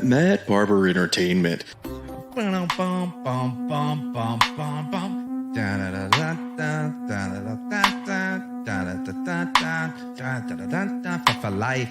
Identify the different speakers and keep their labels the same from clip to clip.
Speaker 1: Mad Barber Entertainment.
Speaker 2: For life.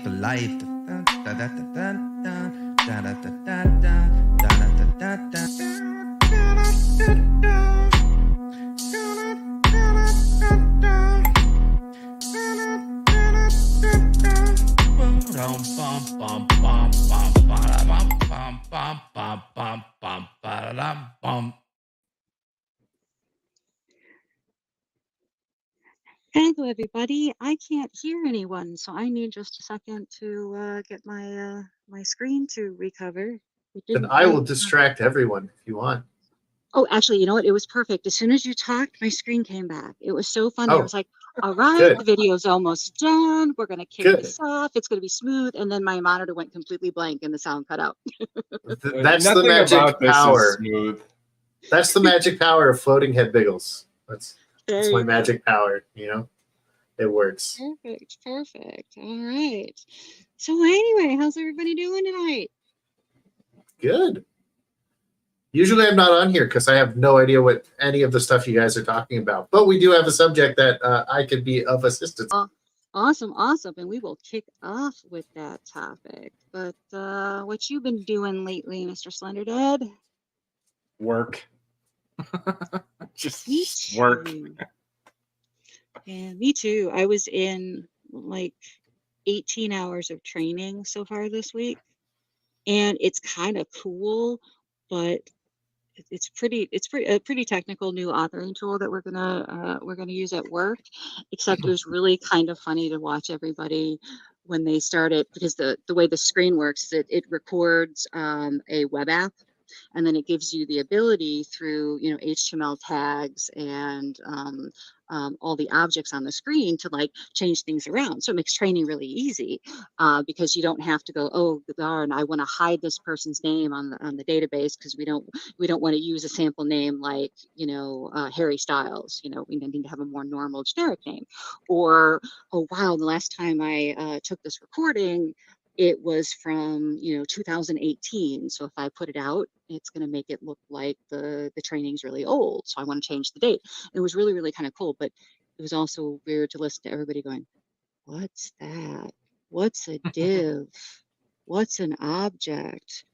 Speaker 3: Hello, everybody. I can't hear anyone, so I need just a second to get my my screen to recover.
Speaker 4: Then I will distract everyone if you want.
Speaker 3: Oh, actually, you know what? It was perfect. As soon as you talked, my screen came back. It was so funny.
Speaker 4: Oh,
Speaker 3: I was like, all right,
Speaker 4: good.
Speaker 3: the video's almost done. We're going to kick
Speaker 4: Good.
Speaker 3: this off. It's going to be smooth. And then my monitor went completely blank and the sound cut out.
Speaker 4: That's the magic power. That's the magic power of floating head bagels. That's my magic power, you know? It works.
Speaker 3: Perfect. All right. So anyway, how's everybody doing tonight?
Speaker 4: Good. Usually I'm not on here because I have no idea what any of the stuff you guys are talking about. But we do have a subject that I could be of assistance.
Speaker 3: Awesome. And we will kick off with that topic. But what you been doing lately, Mr. Slenderdad?
Speaker 5: Work. Just work.
Speaker 3: Yeah, me too. I was in like 18 hours of training so far this week. And it's kind of cool, but it's a pretty technical new authoring tool that we're gonna use at work. Except it was really kind of funny to watch everybody when they started, because the way the screen works is it records a web app, and then it gives you the ability through HTML tags and all the objects on the screen to like change things around. So it makes training really easy because you don't have to go, oh darn, I want to hide this person's name on the database because we don't want to use a sample name like Harry Styles. We need to have a more normal generic name. Or, oh wow, the last time I took this recording, it was from 2018. So if I put it out, it's going to make it look like the training's really old. So I want to change the date. It was really, really kind of cool, but it was also weird to listen to everybody going, what's that? What's a div? What's an object?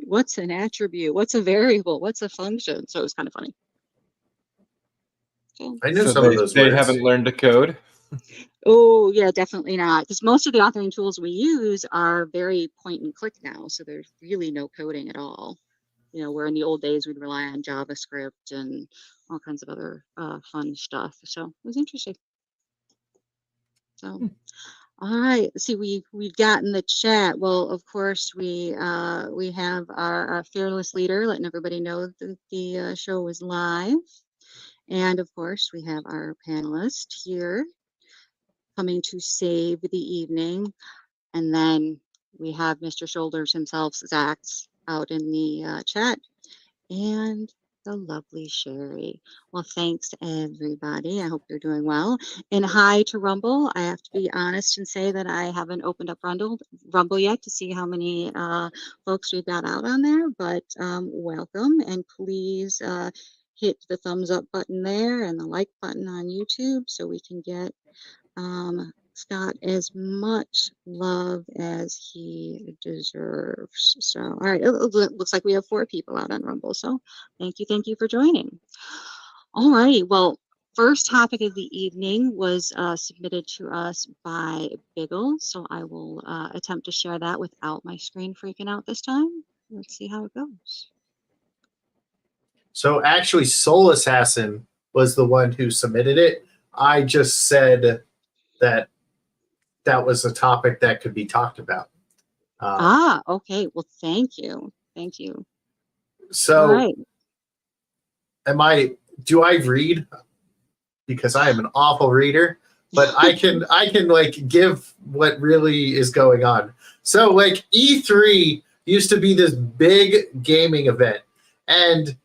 Speaker 3: What's an attribute? What's a variable? What's a function? So it was kind of funny. So,
Speaker 4: I know some of those
Speaker 5: they
Speaker 4: words.
Speaker 5: haven't learned to code.
Speaker 3: Oh, yeah, definitely not. Because most of the authoring tools we use are very point and click now. So there's really no coding at all. Where in the old days we'd rely on JavaScript and all kinds of other fun stuff. So it was interesting. So, all right. Let's see, we've got in the chat. Well, of course, we have our fearless leader letting everybody know that the show was live. And of course, we have our panelist here coming to save the evening. And then we have Mr. Shoulders himself, Zach, out in the chat, and the lovely Sherry. Well, thanks to everybody. I hope you're doing well. And hi to Rumble. I have to be honest and say that I haven't opened up Rumble yet to see how many folks we've got out on there, but welcome, and please hit the thumbs up button there and the like button on YouTube so we can get Scott as much love as he deserves. So, all right, it looks like we have 4 people out on Rumble. So thank you for joining. All righty, well, first topic of the evening was submitted to us by Biggle. So I will attempt to share that without my screen freaking out this time. Let's see how it goes.
Speaker 4: So actually, Soul Assassin was the one who submitted it. I just said that was a topic that could be talked about.
Speaker 3: Okay. Well, thank you.
Speaker 4: So,
Speaker 3: right.
Speaker 4: Do I read? Because I am an awful reader, but I can like give what really is going on. So like E3 used to be this big gaming event, and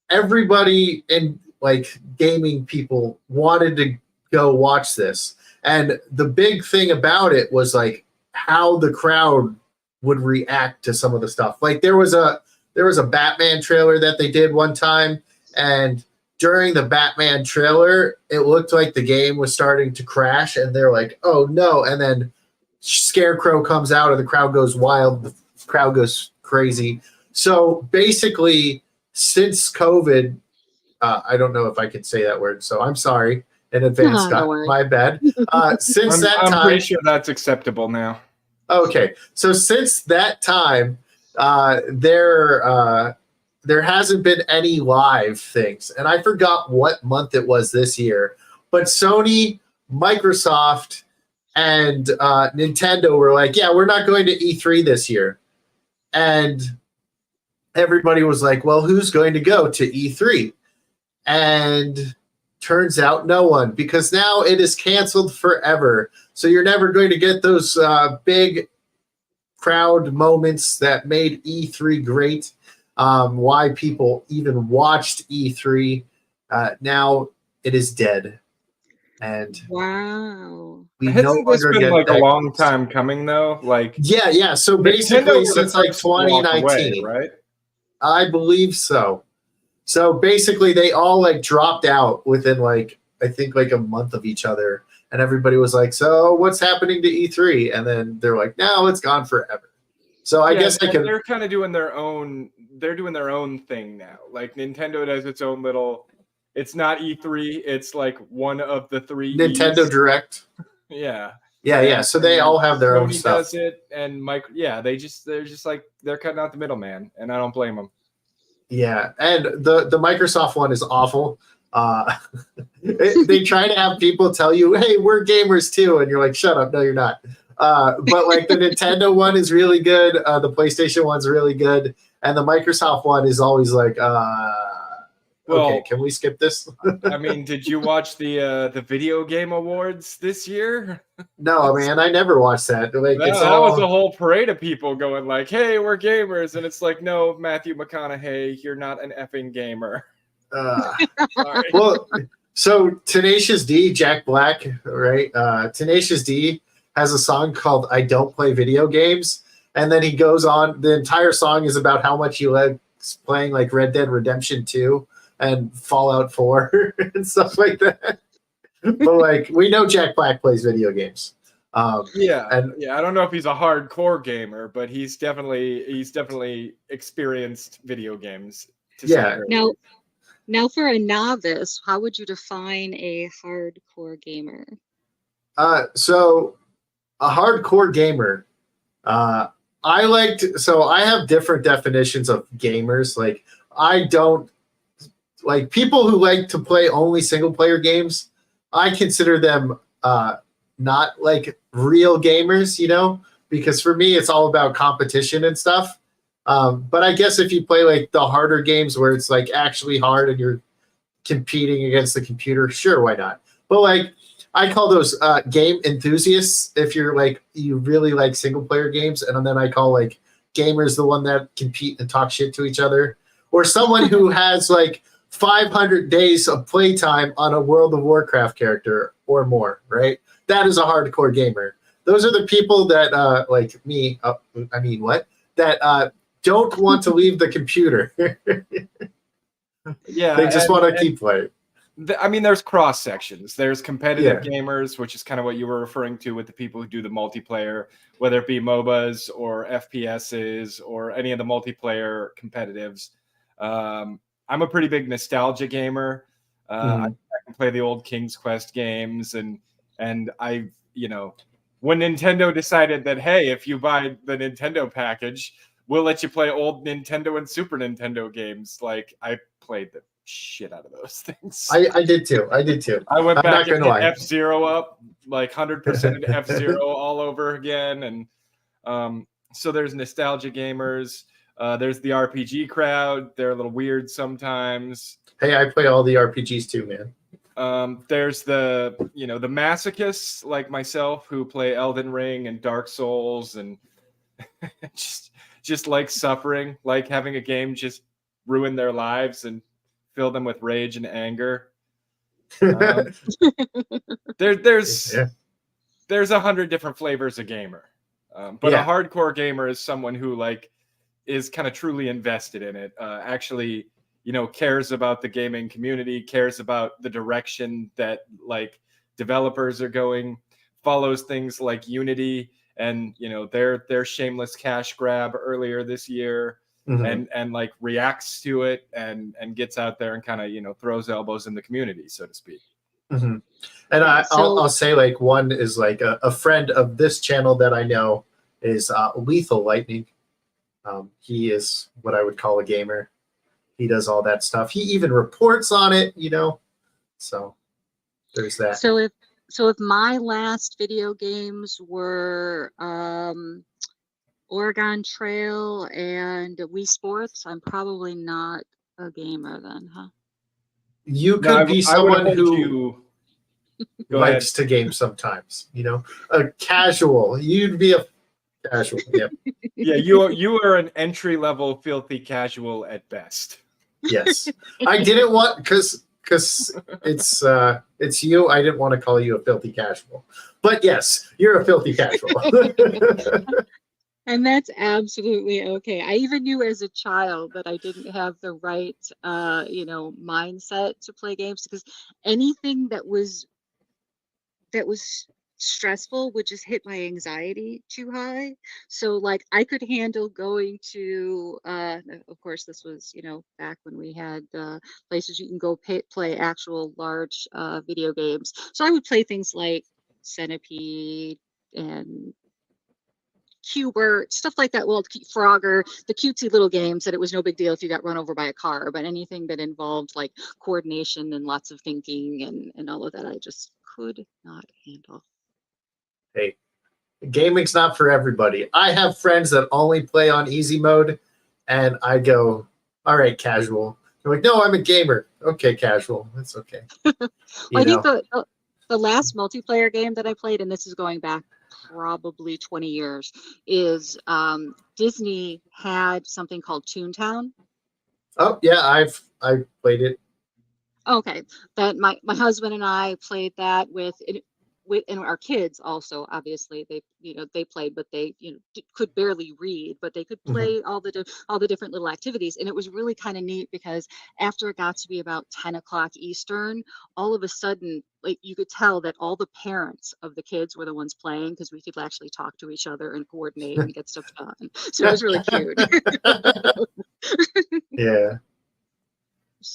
Speaker 4: everybody in like gaming people wanted to go watch this. And the big thing about it was like how the crowd would react to some of the stuff. Like there was a Batman trailer that they did one time, and during the Batman trailer, it looked like the game was starting to crash, and they're like, "Oh no!" And then Scarecrow comes out, and the crowd goes wild. The crowd goes crazy. So basically, since COVID, I don't know if I can say that word, so I'm sorry in advance,
Speaker 3: Don't
Speaker 4: Scott.
Speaker 3: worry.
Speaker 4: My bad. Since that
Speaker 5: I'm
Speaker 4: time,
Speaker 5: pretty sure that's acceptable now.
Speaker 4: okay, so since that time, there hasn't been any live things, and I forgot what month it was this year. But Sony, Microsoft, and Nintendo were like, "Yeah, we're not going to E3 this year," and everybody was like, "Well, who's going to go to E3?" And turns out no one, because now it is canceled forever. So you're never going to get those big crowd moments that made E3 great. Why people even watched E3. Now it is dead. And
Speaker 3: Wow.
Speaker 4: we no
Speaker 5: Hasn't this
Speaker 4: longer
Speaker 5: been
Speaker 4: get
Speaker 5: like a
Speaker 4: that.
Speaker 5: long time coming though? Like
Speaker 4: Yeah. So
Speaker 5: Nintendo
Speaker 4: basically,
Speaker 5: were the
Speaker 4: since like
Speaker 5: first to walk away,
Speaker 4: 2019,
Speaker 5: right?
Speaker 4: I believe so. So basically, they all like dropped out within like I think like a month of each other, and everybody was like, "So what's happening to E3?" And then they're like, "No, it's gone forever." So I guess I can.
Speaker 5: They're kind of doing their own. They're doing their own thing now. Like Nintendo does its own little. It's not E3. It's like one of the three.
Speaker 4: Nintendo
Speaker 5: Es.
Speaker 4: Direct.
Speaker 5: Yeah.
Speaker 4: Yeah. So they all have their own
Speaker 5: Sony
Speaker 4: stuff.
Speaker 5: does it, and they're just like they're cutting out the middleman, and I don't blame them.
Speaker 4: Yeah, and the Microsoft one is awful. They try to have people tell you, "Hey, we're gamers too," and you're like, "Shut up! No, you're not." But like the Nintendo one is really good. The PlayStation one's really good, and the Microsoft one is always like, "Okay, can we skip this?"
Speaker 5: I mean, did you watch the video game awards this year?
Speaker 4: No, man, I never watched that. Like,
Speaker 5: That was a whole parade of people going like, "Hey, we're gamers," and it's like, "No, Matthew McConaughey, you're not an effing gamer." Sorry.
Speaker 4: Well, so Tenacious D, Jack Black, right? Tenacious D has a song called "I Don't Play Video Games," and then he goes on. The entire song is about how much he likes playing like Red Dead Redemption 2 and Fallout 4 and stuff like that. But like, we know Jack Black plays video games.
Speaker 5: I don't know if he's a hardcore gamer, but he's definitely experienced video games.
Speaker 3: Now for a novice, how would you define a hardcore gamer?
Speaker 4: So a hardcore gamer, I have different definitions of gamers. Like, I don't like people who like to play only single player games. I consider them not like real gamers, because for me it's all about competition and stuff. But I guess if you play like the harder games where it's like actually hard and you're competing against the computer, sure, why not? But like, I call those game enthusiasts if you're like you really like single player games, and then I call like gamers the one that compete and talk shit to each other, or someone who has like 500 days of playtime on a World of Warcraft character or more, right? That is a hardcore gamer. Those are the people that like me. That don't want to leave the computer.
Speaker 5: Yeah,
Speaker 4: they just want to keep playing.
Speaker 5: There's cross sections. There's competitive gamers, which is kind of what you were referring to with the people who do the multiplayer, whether it be MOBAs or FPSs or any of the multiplayer competitives. I'm a pretty big nostalgia gamer. I can play the old King's Quest games, and I, when Nintendo decided that, hey, if you buy the Nintendo package, we'll let you play old Nintendo and Super Nintendo games. Like, I played the shit out of those things.
Speaker 4: I did too.
Speaker 5: I went back and hit F-Zero up, like 100% into F-Zero all over again. And so there's nostalgia gamers. There's the RPG crowd. They're a little weird sometimes.
Speaker 4: Hey, I play all the RPGs too, man.
Speaker 5: There's the masochists like myself who play Elden Ring and Dark Souls and just like suffering, like having a game just ruin their lives and fill them with rage and anger. There's 100 different flavors of gamer. But
Speaker 4: Yeah.
Speaker 5: a hardcore gamer is someone who like is kind of truly invested in it, actually, cares about the gaming community, cares about the direction that like developers are going, follows things like Unity and their shameless cash grab earlier this year, and like reacts to it and gets out there and kind of throws elbows in the community, so to speak.
Speaker 4: And
Speaker 3: Yeah,
Speaker 4: I'll say like one is like a friend of this channel that I know is Lethal Lightning. He is what I would call a gamer. He does all that stuff. He even reports on it, So there's that.
Speaker 3: So if my last video games were Oregon Trail and Wii Sports, I'm probably not a gamer then, huh?
Speaker 4: You could be someone who likes
Speaker 5: ahead.
Speaker 4: to game sometimes, a casual. You'd be a casual. Yep.
Speaker 5: Yeah, you are an entry level filthy casual at best.
Speaker 4: Yes. I didn't want because it's you. I didn't want to call you a filthy casual. But yes, you're a filthy casual.
Speaker 3: And that's absolutely okay. I even knew as a child that I didn't have the right mindset to play games, because anything that was stressful would just hit my anxiety too high. So like I could handle going to of course this was back when we had places you can go play actual large video games. So I would play things like Centipede and Cubert, stuff like that. Well, Frogger, the cutesy little games that it was no big deal if you got run over by a car, but anything that involved like coordination and lots of thinking and all of that, I just could not handle.
Speaker 4: Hey, gaming's not for everybody. I have friends that only play on easy mode, and I go, all right, casual. They're like, no, I'm a gamer. Okay, casual. That's okay.
Speaker 3: Well, I think the last multiplayer game that I played, and this is going back probably 20 years, is Disney had something called Toontown.
Speaker 4: Oh yeah, I played it.
Speaker 3: Okay, that my husband and I played that with and our kids also. Obviously they played, but they could barely read, but they could play all the different little activities. And it was really kind of neat because after it got to be about 10 o'clock Eastern, all of a sudden like you could tell that all the parents of the kids were the ones playing, because we could actually talk to each other and coordinate and get stuff done. So it was really cute.
Speaker 4: Yeah.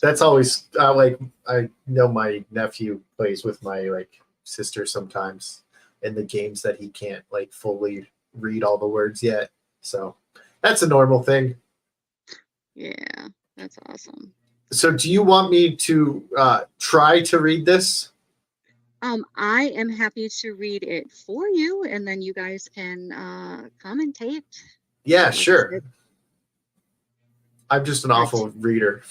Speaker 4: That's always like I know my nephew plays with my like sister sometimes in the games that he can't like fully read all the words yet. So that's a normal thing.
Speaker 3: Yeah, that's awesome.
Speaker 4: So do you want me to try to read this?
Speaker 3: I am happy to read it for you, and then you guys can commentate.
Speaker 4: Yeah, sure. I'm just an awful reader.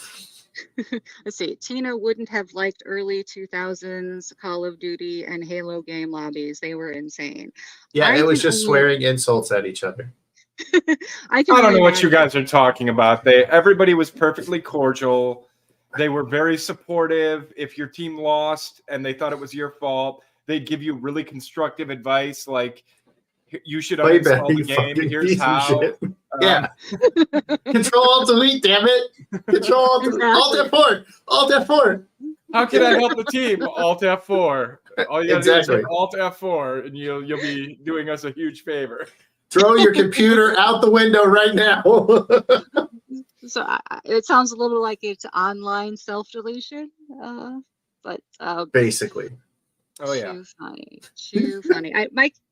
Speaker 3: Let's see. Tina wouldn't have liked early 2000s Call of Duty and Halo game lobbies. They were insane.
Speaker 4: Yeah, it was just swearing insults at each other.
Speaker 5: I don't know what you guys are talking about. Everybody was perfectly cordial. They were very supportive. If your team lost and they thought it was your fault, they'd give you really constructive advice, like you should uninstall the game. Here's how.
Speaker 4: Yeah. Control Alt Delete, damn it. Control Alt F4. Alt F4.
Speaker 5: How can I help the team? Alt F4. All you gotta do is hit Alt F4 and you'll be doing us a huge favor.
Speaker 4: Throw your computer out the window right now.
Speaker 3: So it sounds a little like it's online self-deletion, but
Speaker 4: basically.
Speaker 5: Oh yeah.
Speaker 3: Too funny.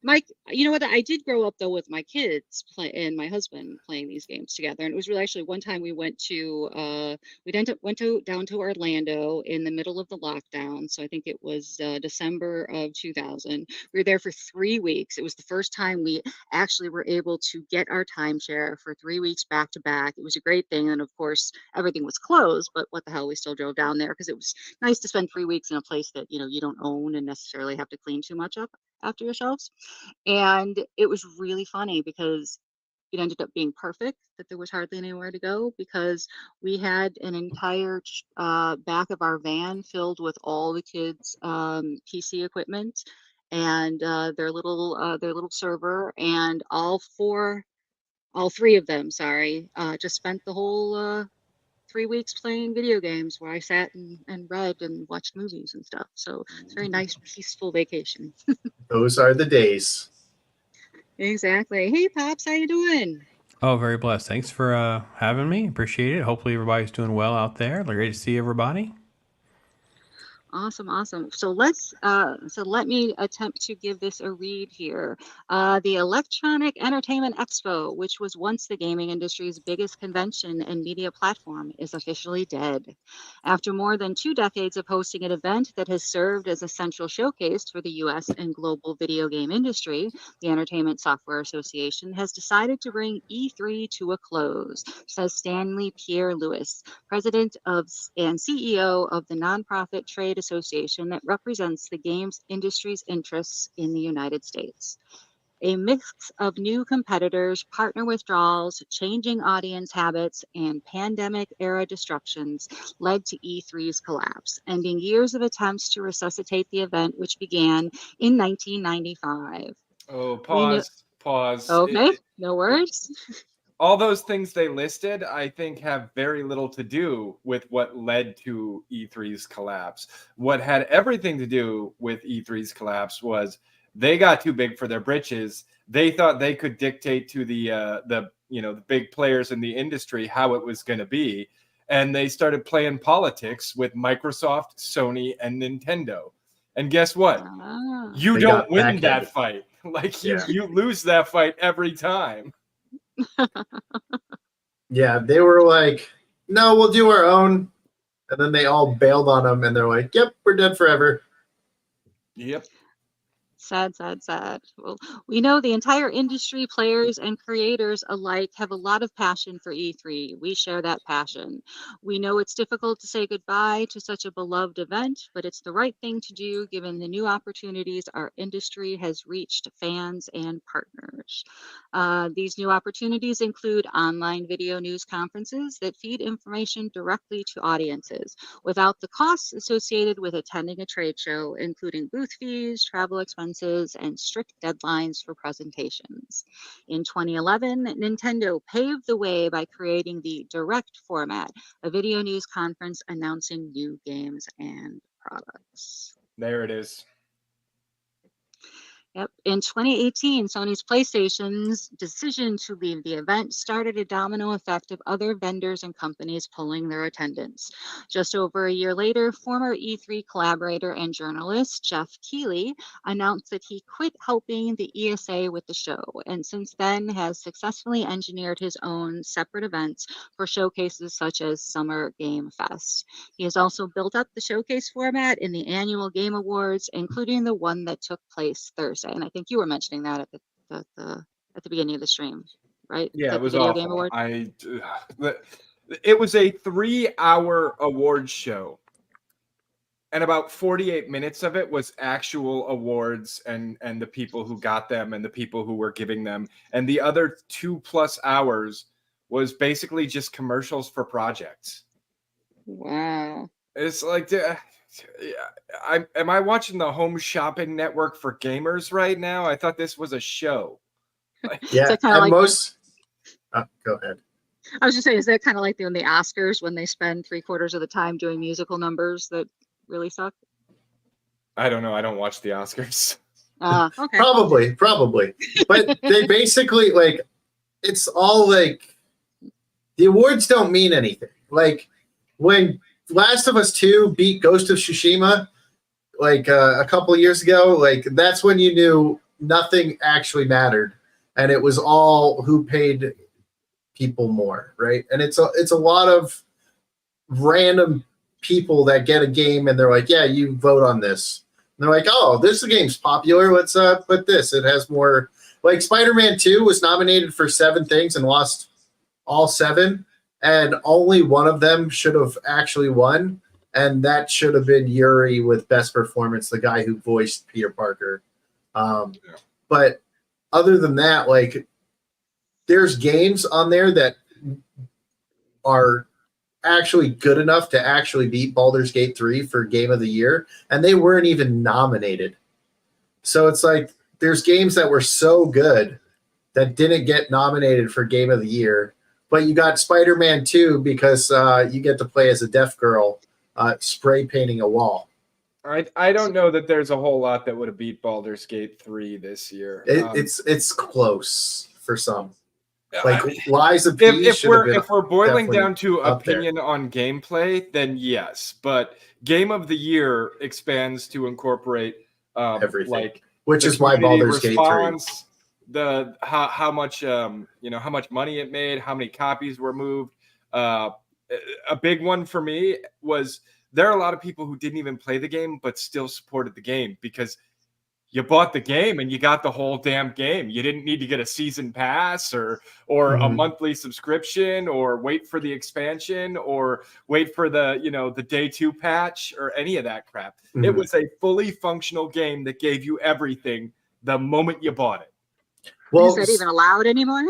Speaker 3: Mike, you know what? I did grow up though with my kids and my husband playing these games together, and it was really actually one time we went down to Orlando in the middle of the lockdown. So I think it was December of 2000. We were there for 3 weeks. It was the first time we actually were able to get our timeshare for 3 weeks back to back. It was a great thing, and of course everything was closed. But what the hell, we still drove down there because it was nice to spend 3 weeks in a place that you don't own and necessarily have to clean too much up after yourselves. And it was really funny because it ended up being perfect that there was hardly anywhere to go, because we had an entire back of our van filled with all the kids' PC equipment. and their little server, and all three of them, sorry, just spent the whole 3 weeks playing video games where I sat and read and watched movies and stuff. So it's a very nice, peaceful vacation.
Speaker 4: Those are the days.
Speaker 3: Exactly. Hey, Pops, how you doing?
Speaker 6: Oh, very blessed. Thanks for having me. Appreciate it. Hopefully everybody's doing well out there. Great to see everybody.
Speaker 3: Awesome. So let me attempt to give this a read here. The Electronic Entertainment Expo, which was once the gaming industry's biggest convention and media platform, is officially dead. After more than 2 decades of hosting an event that has served as a central showcase for the US and global video game industry, the Entertainment Software Association has decided to bring E3 to a close, says Stanley Pierre Lewis, president and CEO of the nonprofit trade association that represents the games industry's interests in the United States. A mix of new competitors, partner withdrawals, changing audience habits, and pandemic-era disruptions led to E3's collapse, ending years of attempts to resuscitate the event, which began in 1995.
Speaker 5: Oh, pause.
Speaker 3: Okay, no worries.
Speaker 5: All those things they listed, I think, have very little to do with what led to E3's collapse. What had everything to do with E3's collapse was they got too big for their britches. They thought they could dictate to the big players in the industry how it was going to be, and they started playing politics with Microsoft, Sony, and Nintendo. And guess what? You don't win that fight. Like you lose that fight every time.
Speaker 4: Yeah, they were like, no, we'll do our own. And then they all bailed on them, and they're like, yep, we're dead forever.
Speaker 5: Yep.
Speaker 3: Sad. Well, we know the entire industry, players and creators alike, have a lot of passion for E3. We share that passion. We know it's difficult to say goodbye to such a beloved event, but it's the right thing to do given the new opportunities our industry has reached fans and partners. These new opportunities include online video news conferences that feed information directly to audiences without the costs associated with attending a trade show, including booth fees, travel expenses, and strict deadlines for presentations. In 2011, Nintendo paved the way by creating the Direct format, a video news conference announcing new games and products.
Speaker 5: There it is.
Speaker 3: Yep. In 2018, Sony's PlayStation's decision to leave the event started a domino effect of other vendors and companies pulling their attendance. Just over a year later, former E3 collaborator and journalist Jeff Keighley announced that he quit helping the ESA with the show, and since then has successfully engineered his own separate events for showcases such as Summer Game Fest. He has also built up the showcase format in the annual Game Awards, including the one that took place Thursday. And I think you were mentioning that at the beginning of the stream, right?
Speaker 5: Yeah, it was
Speaker 3: Video
Speaker 5: awful.
Speaker 3: Game Award.
Speaker 5: It was a 3-hour awards show, and about 48 minutes of it was actual awards and the people who got them and the people who were giving them, and the other 2+ hours was basically just commercials for projects.
Speaker 3: Wow.
Speaker 5: It's like, am I watching the Home Shopping Network for gamers right now? I thought this was a show.
Speaker 4: Yeah, and most. Go ahead.
Speaker 3: I was just saying, is that kind of like the Oscars when they spend 3/4 of the time doing musical numbers that really suck?
Speaker 5: I don't know. I don't watch the Oscars.
Speaker 3: Okay.
Speaker 4: Probably. But they basically, like, it's all like the awards don't mean anything. Like when Last of Us 2 beat Ghost of Tsushima, like a couple of years ago, like that's when you knew nothing actually mattered, and it was all who paid people more, right? And it's a lot of random people that get a game and they're like, yeah, you vote on this. And they're like, oh, this game's popular. Let's put this. It has more. Like Spider-Man 2 was nominated for 7 things and lost all 7. And only one of them should have actually won, and that should have been Yuri with Best Performance, the guy who voiced Peter Parker. But other than that, like, there's games on there that are actually good enough to actually beat Baldur's Gate 3 for Game of the Year, and they weren't even nominated. So it's like there's games that were so good that didn't get nominated for Game of the Year, but you got Spider-Man 2 because you get to play as a deaf girl spray painting a wall.
Speaker 5: I don't know that there's a whole lot that would have beat Baldur's Gate 3 this year.
Speaker 4: It's close for some. Like Lies of P
Speaker 5: if we're boiling
Speaker 4: definitely
Speaker 5: down to
Speaker 4: up there.
Speaker 5: opinion on gameplay, then yes. But Game of the Year expands to incorporate
Speaker 4: Everything.
Speaker 5: like
Speaker 4: Which
Speaker 5: the
Speaker 4: is why
Speaker 5: community
Speaker 4: Baldur's Gate 3.
Speaker 5: response, the how much how much money it made, how many copies were moved. A big one for me was there are a lot of people who didn't even play the game but still supported the game because you bought the game and you got the whole damn game. You didn't need to get a season pass or a monthly subscription or wait for the expansion or wait for the the day 2 patch or any of that crap. It was a fully functional game that gave you everything the moment you bought it.
Speaker 4: Well,
Speaker 3: Is that even allowed anymore?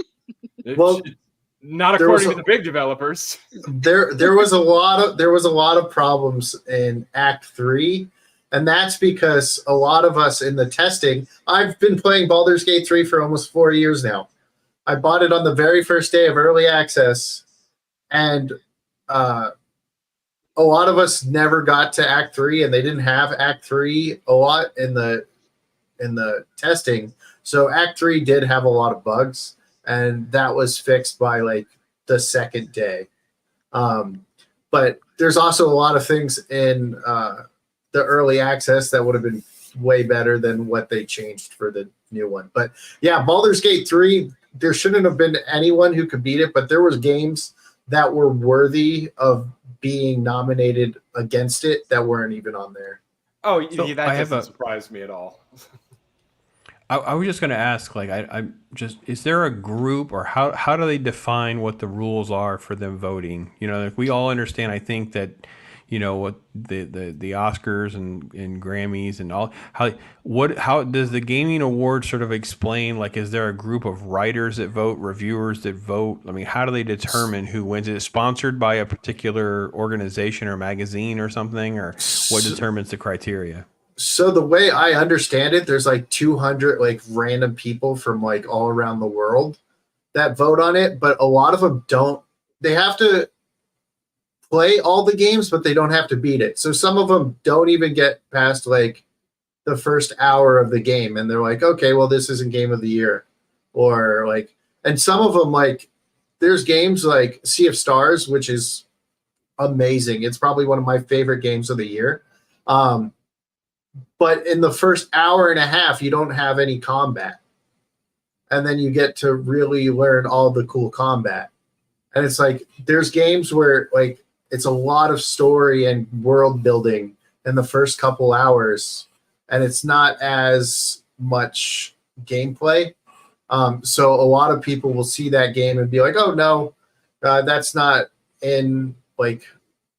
Speaker 5: Not according to the big developers.
Speaker 4: There was a lot of problems in Act 3. And that's because a lot of us in the testing, I've been playing Baldur's Gate 3 for almost 4 years now. I bought it on the very first day of early access, and a lot of us never got to Act 3, and they didn't have Act 3 a lot in the testing. So Act 3 did have a lot of bugs, and that was fixed by like the second day. But there's also a lot of things in the early access that would have been way better than what they changed for the new one. But yeah, Baldur's Gate 3, there shouldn't have been anyone who could beat it, but there was games that were worthy of being nominated against it that weren't even on there.
Speaker 5: Oh, so yeah, that doesn't surprise me at all.
Speaker 6: I was just going to ask, like, I'm just, is there a group or how do they define what the rules are for them voting? Like we all understand, I think that, what the Oscars and Grammys and all, how does the gaming award sort of explain, like, is there a group of writers that vote, reviewers that vote? I mean, how do they determine who wins? Is it sponsored by a particular organization or magazine or something, or what determines the criteria?
Speaker 4: So the way I understand it, there's like 200 like random people from like all around the world that vote on it, but a lot of them don't. They have to play all the games, but they don't have to beat it. So some of them don't even get past like the first hour of the game, and they're like, okay, well, this isn't Game of the Year, or like, and some of them, like, there's games like Sea of Stars, which is amazing. It's probably one of my favorite games of the year. But in the first hour and a half, you don't have any combat. And then you get to really learn all the cool combat. And it's like, there's games where like it's a lot of story and world building in the first couple hours, and it's not as much gameplay. So a lot of people will see that game and be like, oh no, that's not in, like,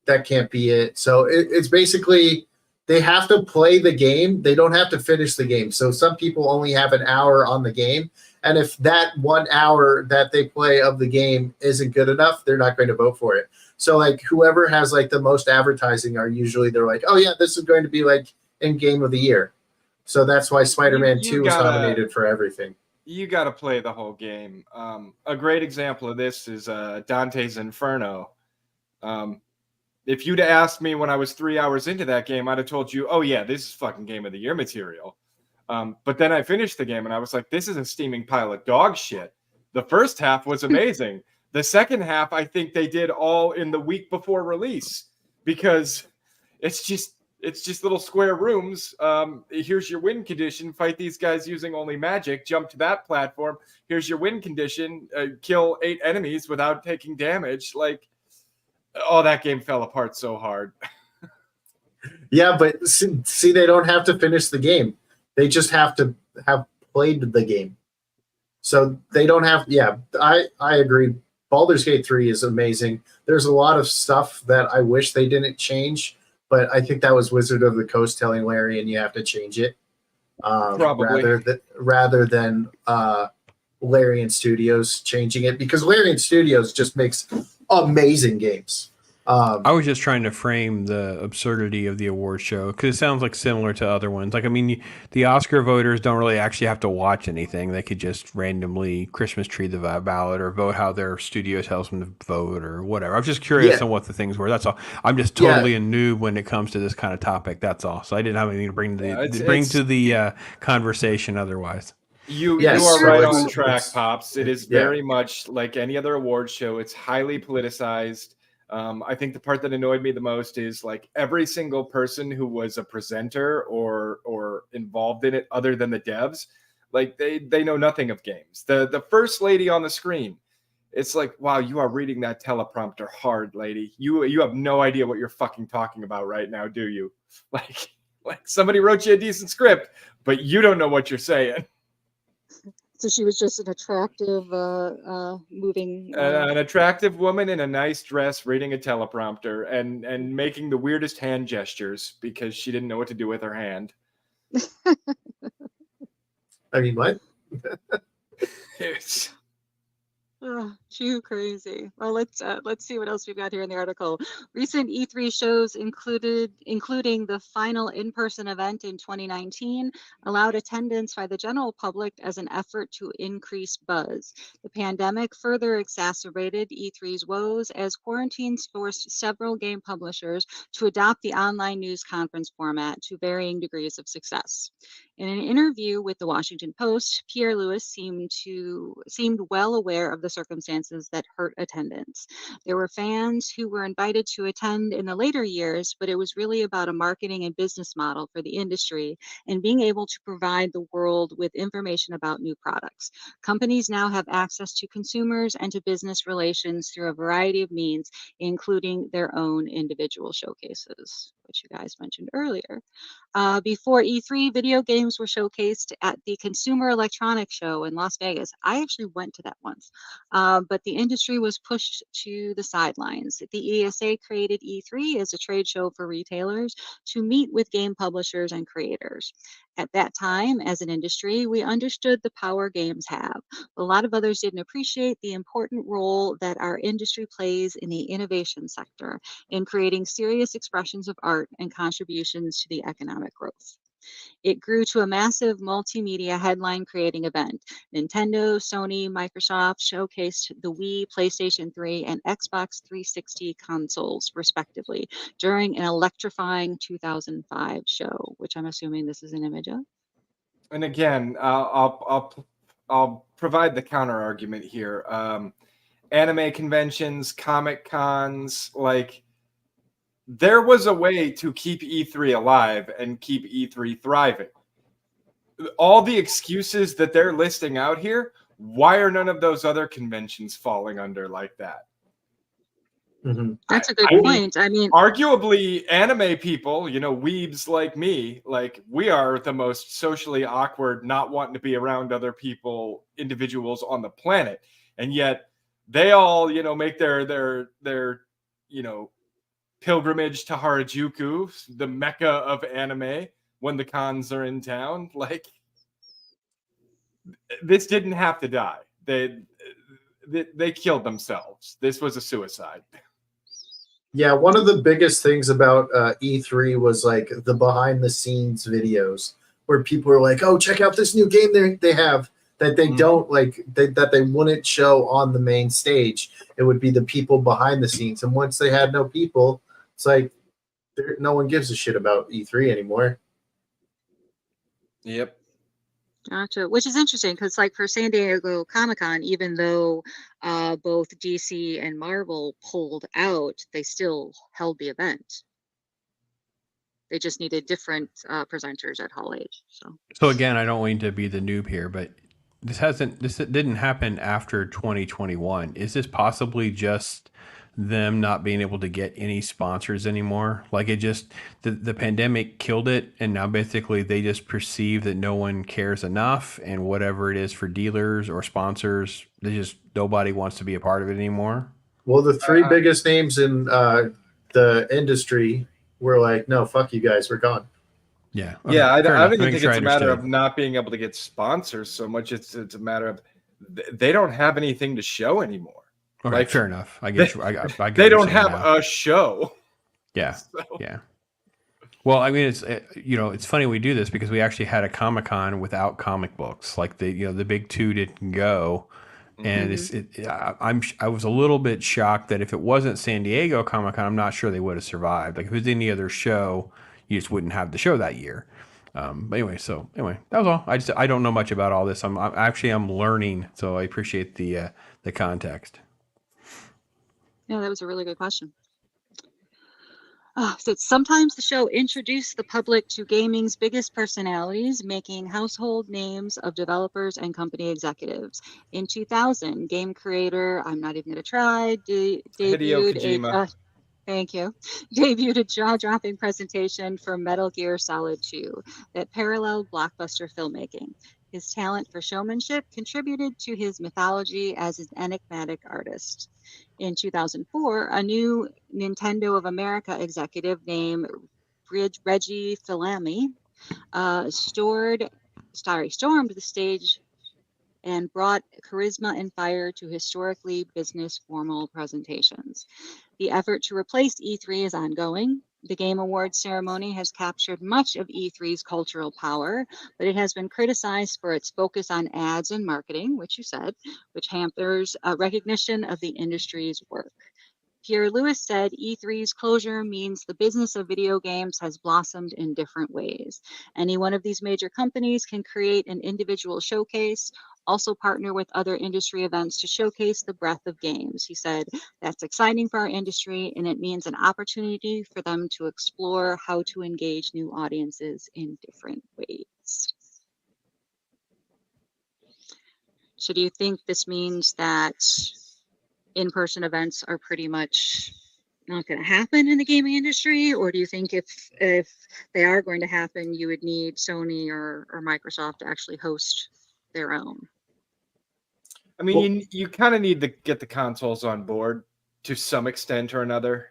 Speaker 4: that can't be it. So it's basically, they have to play the game. They don't have to finish the game. So some people only have an hour on the game. And if that 1 hour that they play of the game isn't good enough, they're not going to vote for it. So like whoever has like the most advertising are usually, they're like, oh yeah, this is going to be like in Game of the Year. So that's why Spider-Man 2 was nominated for everything.
Speaker 5: You got to play the whole game. A great example of this is Dante's Inferno. If you'd asked me when I was 3 hours into that game, I'd have told you, oh yeah, this is fucking Game of the Year material. But then I finished the game and I was like, this is a steaming pile of dog shit. The first half was amazing. The second half, I think they did all in the week before release, because it's just little square rooms. Here's your win condition. Fight these guys using only magic. Jump to that platform. Here's your win condition. Kill 8 enemies without taking damage. Like, oh, that game fell apart so hard.
Speaker 4: Yeah, but see, they don't have to finish the game. They just have to have played the game. So they don't have, yeah, I agree. Baldur's Gate 3 is amazing. There's a lot of stuff that I wish they didn't change, but I think that was Wizard of the Coast telling Larry, and you have to change it.
Speaker 5: Probably.
Speaker 4: Rather than Larian Studios changing it, because Larian Studios just makes amazing games.
Speaker 6: I was just trying to frame the absurdity of the award show because it sounds like similar to other ones. Like, I mean, the Oscar voters don't really actually have to watch anything. They could just randomly Christmas tree the ballot or vote how their studio tells them to vote or whatever. I was just curious
Speaker 4: Yeah.
Speaker 6: on what the things were. That's all. I'm just
Speaker 4: Yeah.
Speaker 6: totally a noob when it comes to this kind of topic. That's all. So I didn't have anything to bring to
Speaker 5: Yeah,
Speaker 6: to the conversation otherwise.
Speaker 5: You
Speaker 4: Yes,
Speaker 5: are
Speaker 4: so
Speaker 5: right
Speaker 4: it's-
Speaker 5: on track,
Speaker 4: it's-
Speaker 5: Pops. It is
Speaker 4: yeah.
Speaker 5: very much like any other award show. It's highly politicized. I think the part that annoyed me the most is like every single person who was a presenter or involved in it, other than the devs, like they know nothing of games. The first lady on the screen, it's like, wow, you are reading that teleprompter hard, lady. You have no idea what you're fucking talking about right now, do you? Like somebody wrote you a decent script, but you don't know what you're saying.
Speaker 3: So she was just an attractive, moving.
Speaker 5: An attractive woman in a nice dress reading a teleprompter and making the weirdest hand gestures because she didn't know what to do with her hand.
Speaker 4: I mean, what?
Speaker 5: It's,
Speaker 3: Too crazy. Well, let's see what else we've got here in the article. Recent E3 shows including the final in-person event in 2019 allowed attendance by the general public as an effort to increase buzz. The pandemic further exacerbated E3's woes as quarantines forced several game publishers to adopt the online news conference format to varying degrees of success. In an interview with the Washington Post, Pierre Lewis seemed well aware of the circumstances that hurt attendance. There were fans who were invited to attend in the later years, but it was really about a marketing and business model for the industry and being able to provide the world with information about new products. Companies now have access to consumers and to business relations through a variety of means, including their own individual showcases, which you guys mentioned earlier. Before E3, video games were showcased at the Consumer Electronics Show in Las Vegas. I actually went to that once, but the industry was pushed to the sidelines. The ESA created E3 as a trade show for retailers to meet with game publishers and creators. At that time, as an industry, we understood the power games have. A lot of others didn't appreciate the important role that our industry plays in the innovation sector in creating serious expressions of art and contributions to the economic growth. It grew to a massive multimedia headline creating event. Nintendo, Sony, Microsoft showcased the Wii, PlayStation 3, and Xbox 360 consoles, respectively, during an electrifying 2005 show, which I'm assuming this is an image of.
Speaker 5: and again, I'll provide the counter argument here. Anime conventions, comic cons, like there was a way to keep E3 alive and keep E3 thriving. All the excuses that they're listing out here, why are none of those other conventions falling under like that?
Speaker 4: Mhm.
Speaker 3: That's a good
Speaker 5: I mean,
Speaker 3: point. I mean,
Speaker 5: arguably anime people, weebs like me, like we are the most socially awkward, not wanting to be around other people, individuals on the planet. And yet they all, make their pilgrimage to Harajuku, the mecca of anime, when the cons are in town. Like, this didn't have to die. They killed themselves. This was a suicide.
Speaker 4: Yeah, one of the biggest things about E3 was like the behind the scenes videos where people are like, "Oh, check out this new game they have that they don't like that they wouldn't show on the main stage." It would be the people behind the scenes, and once they had no people, it's like no one gives a shit about E3 anymore.
Speaker 5: Yep.
Speaker 3: gotcha. Which is interesting because, like, for San Diego Comic-Con, even though both DC and Marvel pulled out, they still held the event. They just needed different presenters at Hall H.
Speaker 6: So again, I don't want to be the noob here, but this didn't happen after 2021. Is this possibly just them not being able to get any sponsors anymore? Like it just the pandemic killed it, and now basically they just perceive that no one cares enough, and whatever it is for dealers or sponsors, nobody wants to be a part of it anymore.
Speaker 4: Well, the three biggest names in the industry were like, "No, fuck you guys, we're gone."
Speaker 6: Yeah.
Speaker 5: Okay, yeah, I don't even think
Speaker 6: sure
Speaker 5: it's a matter of not being able to get sponsors so much. It's a matter of they don't have anything to show anymore.
Speaker 6: Okay,
Speaker 5: Like,
Speaker 6: fair enough. I get you. I get
Speaker 5: they
Speaker 6: what you're
Speaker 5: don't
Speaker 6: saying
Speaker 5: have
Speaker 6: now.
Speaker 5: a show.
Speaker 6: Yeah.
Speaker 5: So.
Speaker 6: Yeah. Well, I mean, it's funny we do this because we actually had a Comic-Con without comic books. Like the big two didn't go, and I was a little bit shocked that if it wasn't San Diego Comic-Con, I'm not sure they would have survived. Like if it was any other show, you just wouldn't have the show that year. But anyway, that was all. I don't know much about all this. I'm learning, so I appreciate the context.
Speaker 3: Yeah, that was a really good question. So sometimes the show introduced the public to gaming's biggest personalities, making household names of developers and company executives. In 2000, game creator, I'm not even going to try,
Speaker 5: Hideo
Speaker 3: debuted
Speaker 5: Kojima.
Speaker 3: Thank you. Debuted a jaw-dropping presentation for Metal Gear Solid 2 that paralleled blockbuster filmmaking. His talent for showmanship contributed to his mythology as an enigmatic artist. In 2004, a new Nintendo of America executive named Reggie Fils-Aimé stormed the stage and brought charisma and fire to historically business formal presentations. The effort to replace E3 is ongoing. The Game Awards ceremony has captured much of E3's cultural power, but it has been criticized for its focus on ads and marketing, which you said, which hampers recognition of the industry's work. Pierre Lewis said E3's closure means the business of video games has blossomed in different ways. Any one of these major companies can create an individual showcase, also partner with other industry events to showcase the breadth of games. He said, that's exciting for our industry, and it means an opportunity for them to explore how to engage new audiences in different ways. So do you think this means that in-person events are pretty much not going to happen in the gaming industry, or do you think if they are going to happen, you would need Sony or Microsoft to actually host their own?
Speaker 5: I mean, you kind of need to get the consoles on board to some extent or another.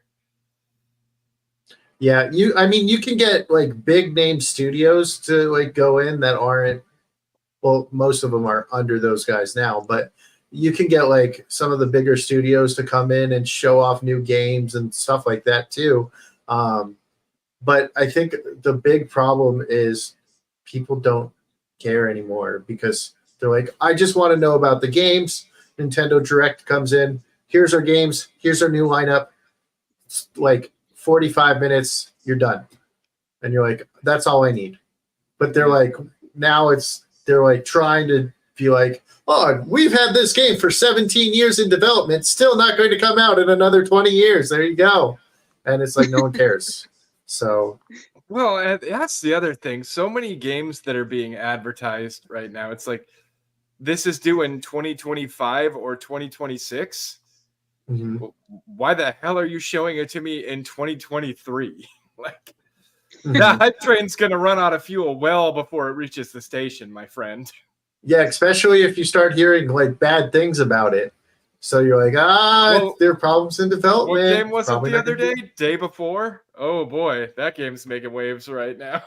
Speaker 4: Yeah, you can get like big name studios to like go in that aren't, well, most of them are under those guys now, but you can get like some of the bigger studios to come in and show off new games and stuff like that too. But I think the big problem is people don't care anymore because they're like, I just want to know about the games. Nintendo Direct comes in. Here's our games. Here's our new lineup. It's like 45 minutes, you're done. And you're like, that's all I need. But they're like, now they're like trying to be like, oh, we've had this game for 17 years in development, still not going to come out in another 20 years. There you go. And it's like, no one cares. So,
Speaker 5: well, that's the other thing. So many games that are being advertised right now. It's like, this is due in 2025 or 2026. Mm-hmm. Why the hell are you showing it to me in 2023? Like, that hype train's going to run out of fuel well before it reaches the station, my friend.
Speaker 4: Yeah, especially if you start hearing like bad things about it. So you're like, there are problems in development.
Speaker 5: What game was it the other day? Day before? Oh boy, that game's making waves right now.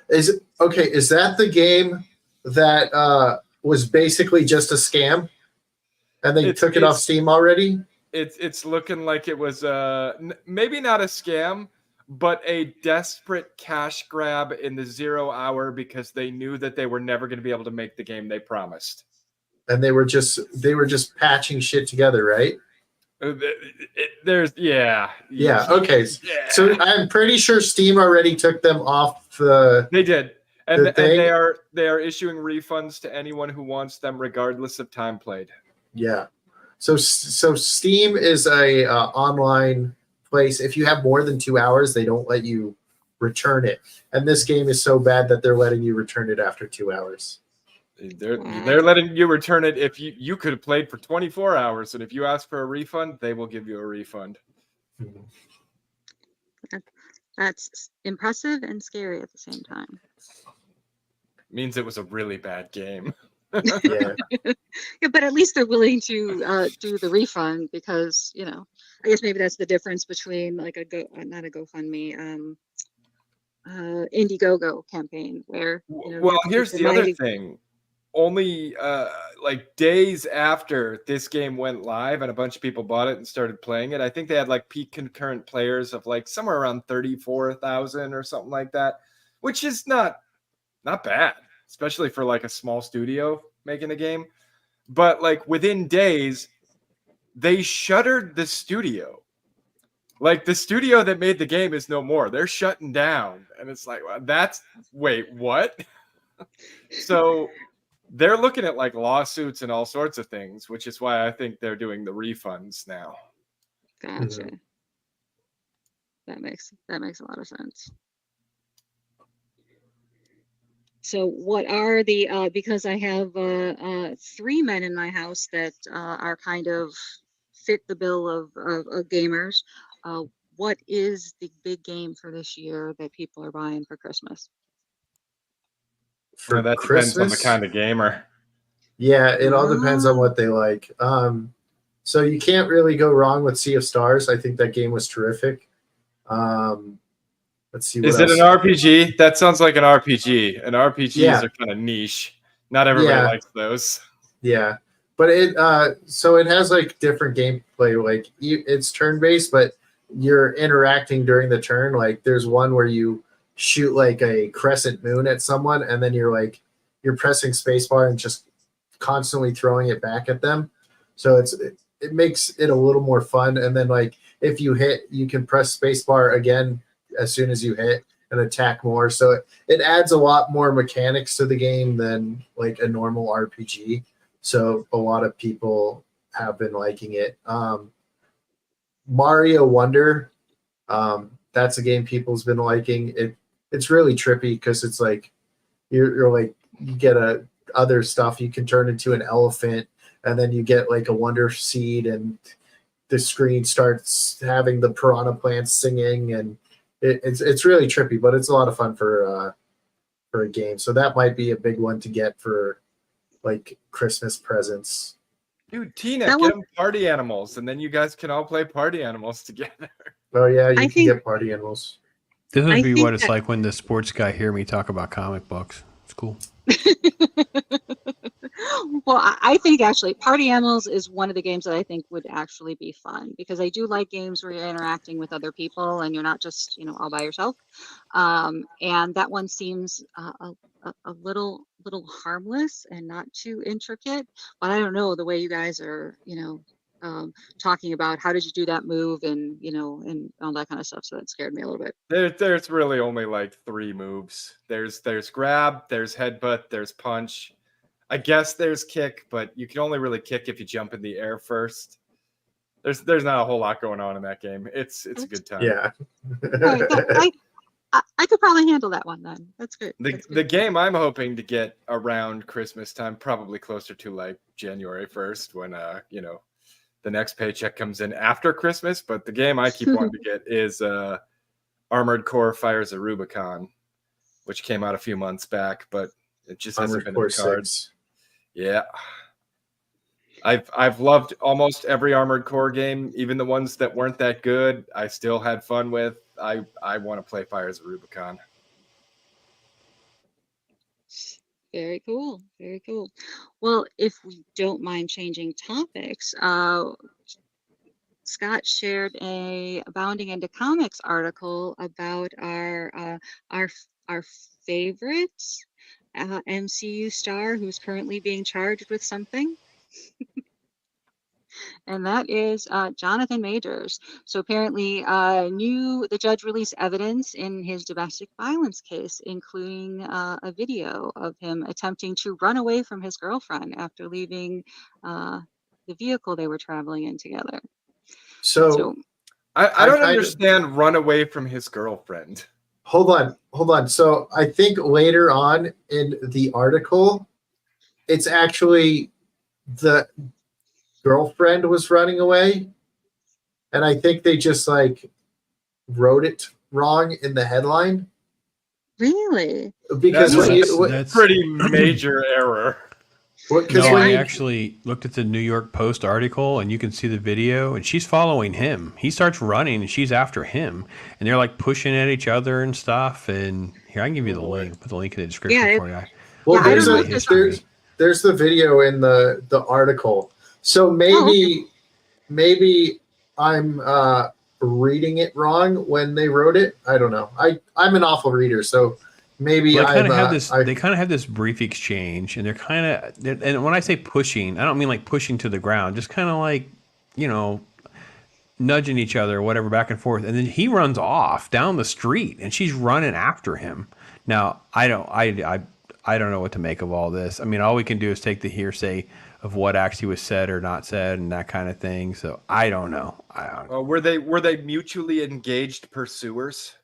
Speaker 4: Is that the game that was basically just a scam? And they took it off Steam already?
Speaker 5: It's looking like it was maybe not a scam, but a desperate cash grab in the 0 hour because they knew that they were never going to be able to make the game they promised.
Speaker 4: And they were just patching shit together, right?
Speaker 5: Okay.
Speaker 4: Yeah. So I'm pretty sure Steam already took them off the.
Speaker 5: They did, and they are issuing refunds to anyone who wants them, regardless of time played.
Speaker 4: Yeah. So Steam is a online place. If you have more than 2 hours, they don't let you return it. And this game is so bad that they're letting you return it after 2 hours.
Speaker 5: They're letting you return it if you could have played for 24 hours, and if you ask for a refund, they will give you a refund.
Speaker 3: That's impressive and scary at the same time.
Speaker 5: Means it was a really bad game.
Speaker 4: Yeah.
Speaker 3: Yeah, but at least they're willing to do the refund because, I guess maybe that's the difference between like not a GoFundMe, Indiegogo campaign where.
Speaker 5: Well, here's the other thing. only like days after this game went live and a bunch of people bought it and started playing it, I think they had like peak concurrent players of like somewhere around 34,000 or something like that, which is not bad, especially for like a small studio making a game. But like within days, they shuttered the studio. Like the studio that made the game is no more. They're shutting down. And it's like, well, wait, what? So they're looking at like lawsuits and all sorts of things, which is why I think they're doing the refunds now.
Speaker 3: Gotcha.
Speaker 4: Mhm.
Speaker 3: That makes a lot of sense. So what are the because I have 3 men in my house that are kind of fit the bill of gamers. What is the big game for this year that people are buying for Christmas?
Speaker 4: For
Speaker 5: That depends on the
Speaker 4: Christmas,
Speaker 5: kind of gamer.
Speaker 4: yeah, it all depends on
Speaker 3: Ah,
Speaker 4: what they like. So you can't really go wrong with Sea of Stars. I think that game was terrific. Let's see what
Speaker 5: Is it an
Speaker 4: else.
Speaker 5: RPG? That sounds like an RPG. And RPGs
Speaker 4: Yeah,
Speaker 5: are kind of niche. Not everybody
Speaker 4: yeah,
Speaker 5: likes those.
Speaker 4: yeah. But so it has like different gameplay. Like it's turn based, but you're interacting during the turn. Like there's one where you shoot like a crescent moon at someone, and then you're pressing spacebar and just constantly throwing it back at them. So it makes it a little more fun. And then like if you hit, you can press spacebar again as soon as you hit and attack more. So it adds a lot more mechanics to the game than like a normal RPG. So a lot of people have been liking it. Mario Wonder, that's a game people's been liking. It's really trippy because it's like you're like you get other stuff. You can turn into an elephant, and then you get like a wonder seed, and the screen starts having the piranha plants singing, and it's really trippy, but it's a lot of fun for a game. So that might be a big one to get for like Christmas presents.
Speaker 5: Dude, Tina,
Speaker 3: that
Speaker 5: get
Speaker 3: one,
Speaker 5: them party animals, and then you guys can all play party animals together.
Speaker 4: Oh yeah, you
Speaker 3: I
Speaker 4: can
Speaker 3: think,
Speaker 4: get party animals.
Speaker 6: This would
Speaker 3: I
Speaker 6: be what
Speaker 3: think
Speaker 6: it's
Speaker 3: that.
Speaker 6: like when the sports guy hear me talk about comic books. It's cool.
Speaker 3: Well, I think actually Party Animals is one of the games that I think would actually be fun because I do like games where you're interacting with other people and you're not just, all by yourself. And that one seems a little harmless and not too intricate. But I don't know the way you guys are, talking about how did you do that move and, and all that kind of stuff. So that scared me a little bit.
Speaker 5: There's really only like 3 moves. There's grab, there's headbutt, there's punch. I guess there's kick, but you can only really kick if you jump in the air first. There's not a whole lot going on in that game. It's a good time.
Speaker 4: Yeah.
Speaker 3: All right, I could probably handle that one then. That's good. That's
Speaker 5: The
Speaker 3: good.
Speaker 5: game I'm hoping to get around Christmas time, probably closer to like January 1st when the next paycheck comes in after Christmas. But the game I keep wanting to get is Armored Core Fires of Rubicon, which came out a few months back, but it just hasn't been in the cards.
Speaker 4: 6.
Speaker 5: Yeah. I've loved almost every Armored Core game, even the ones that weren't that good. I still had fun with. I want to play Fires of Rubicon.
Speaker 3: Very cool. Very cool. Well, if we don't mind changing topics, Scott shared a Bounding into Comics article about our favorite MCU star who's currently being charged with something. And that is Jonathan Majors. So apparently, the judge released evidence in his domestic violence case, including a video of him attempting to run away from his girlfriend after leaving the vehicle they were traveling in together.
Speaker 4: So
Speaker 5: I don't understand run away from his girlfriend.
Speaker 4: Hold on. So I think later on in the article, it's actually the girlfriend was running away, and I think they just like wrote it wrong in the headline.
Speaker 3: Really?
Speaker 4: Because
Speaker 6: that's
Speaker 5: pretty major error.
Speaker 6: I actually looked at the New York Post article, and you can see the video, and she's following him. He starts running, and she's after him, and they're like pushing at each other and stuff. And here, I can give you the link. Put the link in the description for you.
Speaker 4: Well,
Speaker 3: I don't know if
Speaker 4: there's the video in the article. So maybe I'm reading it wrong when they wrote it. I don't know. I'm an awful reader, so maybe
Speaker 6: Well, they kind of have
Speaker 4: I'm,
Speaker 6: this. They kind of have this brief exchange, and they're kind of. And when I say pushing, I don't mean like pushing to the ground. Just kind of like, you know, nudging each other, or whatever, back and forth. And then he runs off down the street, and she's running after him. Now, I don't know what to make of all this. I mean, all we can do is take the hearsay of what actually was said or not said, and that kind of thing. So I don't know.
Speaker 5: Were they mutually engaged pursuers?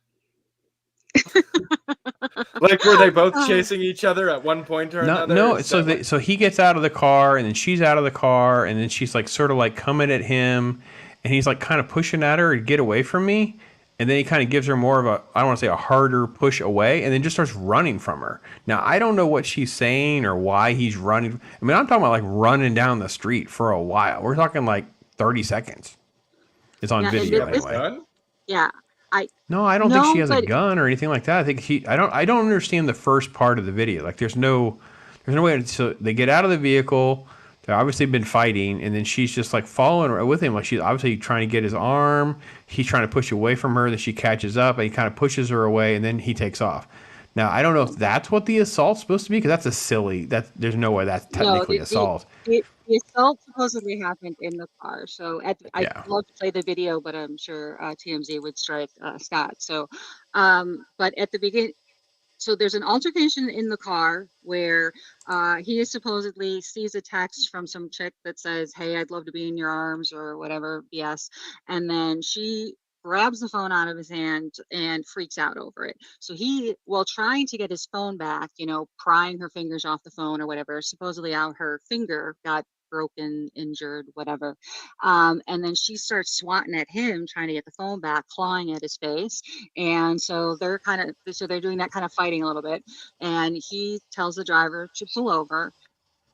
Speaker 5: Like, were they both chasing each other at one point or another?
Speaker 6: No. So he gets out of the car, and then she's out of the car, and then she's like sort of like coming at him, and he's like kind of pushing at her to get away from me. And then he kind of gives her more of a, I don't want to say a harder push away, and then just starts running from her. Now, I don't know what she's saying or why he's running. I mean, I'm talking about like running down the street for a while. We're talking like 30 seconds. It's on video anyway.
Speaker 3: Yeah.
Speaker 6: No, I don't think she has a gun or anything like that. I think I don't understand the first part of the video. Like there's no way. So they get out of the vehicle. They've obviously been fighting, and then she's just like following with him. Like she's obviously trying to get his arm. He's trying to push away from her. Then she catches up, and he kind of pushes her away, and then he takes off. Now, I don't know if that's what the assault's supposed to be, because that's a silly. There's no way that's technically assault.
Speaker 3: The assault supposedly happened in the car. So I'd love to play the video, but I'm sure TMZ would strike Scott. So, but at the beginning. So there's an altercation in the car where he supposedly sees a text from some chick that says, "Hey, I'd love to be in your arms," or whatever BS. And then she grabs the phone out of his hand and freaks out over it. So he, while trying to get his phone back, prying her fingers off the phone or whatever, supposedly out her finger got broken, injured, whatever. And then she starts swatting at him, trying to get the phone back, clawing at his face. And so they're doing that kind of fighting a little bit. And he tells the driver to pull over.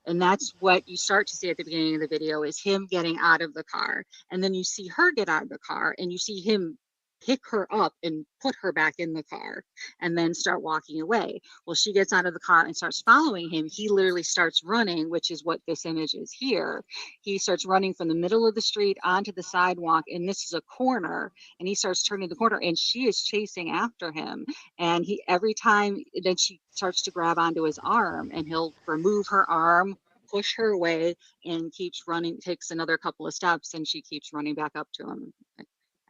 Speaker 3: And that's what you start to see at the beginning of the video, is him getting out of the car. And then you see her get out of the car, and you see him pick her up and put her back in the car and then start walking away. Well, she gets out of the car and starts following him. He literally starts running, which is what this image is here. He starts running from the middle of the street onto the sidewalk, and this is a corner, and he starts turning the corner, and she is chasing after him. And every time, then she starts to grab onto his arm, and he'll remove her arm, push her away, and keeps running, takes another couple of steps, and she keeps running back up to him.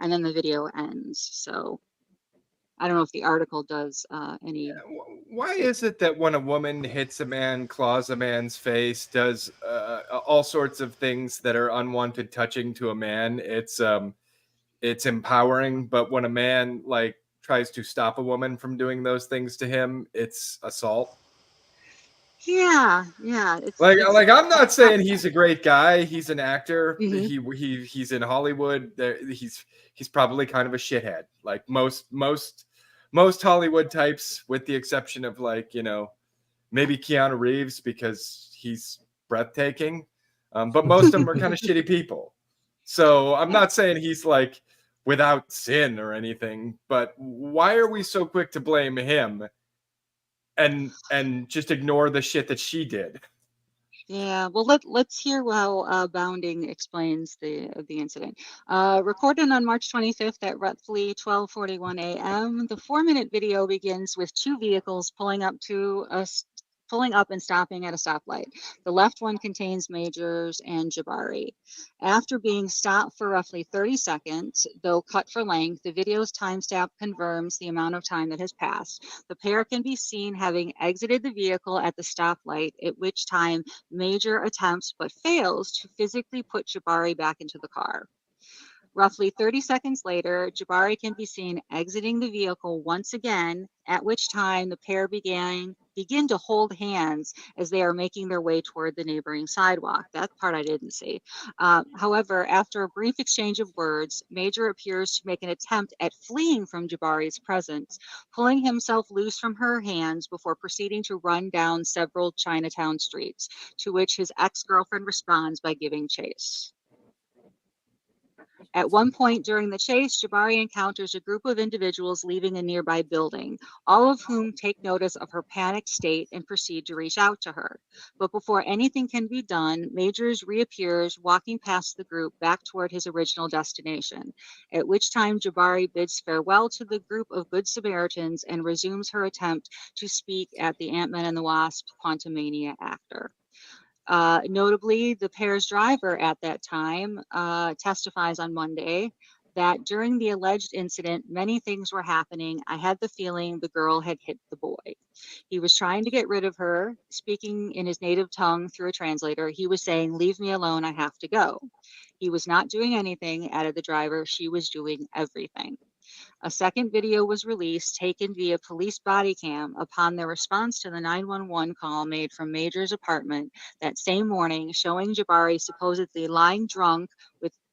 Speaker 3: And then the video ends. So I don't know if the article does any.
Speaker 5: Why is it that when a woman hits a man, claws a man's face, does all sorts of things that are unwanted touching to a man, it's empowering, but when a man like tries to stop a woman from doing those things to him, it's assault?
Speaker 3: Yeah. It's
Speaker 5: I'm not saying he's a great guy. He's an actor.
Speaker 3: Mm-hmm.
Speaker 5: He's in Hollywood. He's probably kind of a shithead, like most Hollywood types, with the exception of maybe Keanu Reeves, because he's breathtaking. But most of them are kind of shitty people. So I'm not saying he's like without sin or anything, but why are we so quick to blame him and just ignore the shit that she did?
Speaker 3: Yeah, well, let's hear how Bounding explains the incident. Recorded on March 25th at roughly 12:41 a.m., the 4-minute video begins with two vehicles pulling up and stopping at a stoplight. The left one contains Majors and Jabari. After being stopped for roughly 30 seconds, though cut for length, the video's timestamp confirms the amount of time that has passed. The pair can be seen having exited the vehicle at the stoplight, at which time Major attempts but fails to physically put Jabari back into the car. Roughly 30 seconds later, Jabari can be seen exiting the vehicle once again, at which time the pair begin to hold hands as they are making their way toward the neighboring sidewalk. That part I didn't see. However, after a brief exchange of words, Major appears to make an attempt at fleeing from Jabari's presence, pulling himself loose from her hands before proceeding to run down several Chinatown streets, to which his ex-girlfriend responds by giving chase. At one point during the chase, Jabari encounters a group of individuals leaving a nearby building, all of whom take notice of her panicked state and proceed to reach out to her. But before anything can be done, Majors reappears, walking past the group back toward his original destination, at which time Jabari bids farewell to the group of Good Samaritans and resumes her attempt to speak at the Ant-Man and the Wasp Quantumania actor. Notably, the pair's driver at that time testifies on Monday that during the alleged incident, many things were happening. I had the feeling the girl had hit the boy. He was trying to get rid of her, speaking in his native tongue through a translator. He was saying, "Leave me alone, I have to go." He was not doing anything, added the driver. She was doing everything. A second video was released, taken via police body cam upon their response to the 911 call made from Major's apartment that same morning, showing Jabari supposedly lying drunk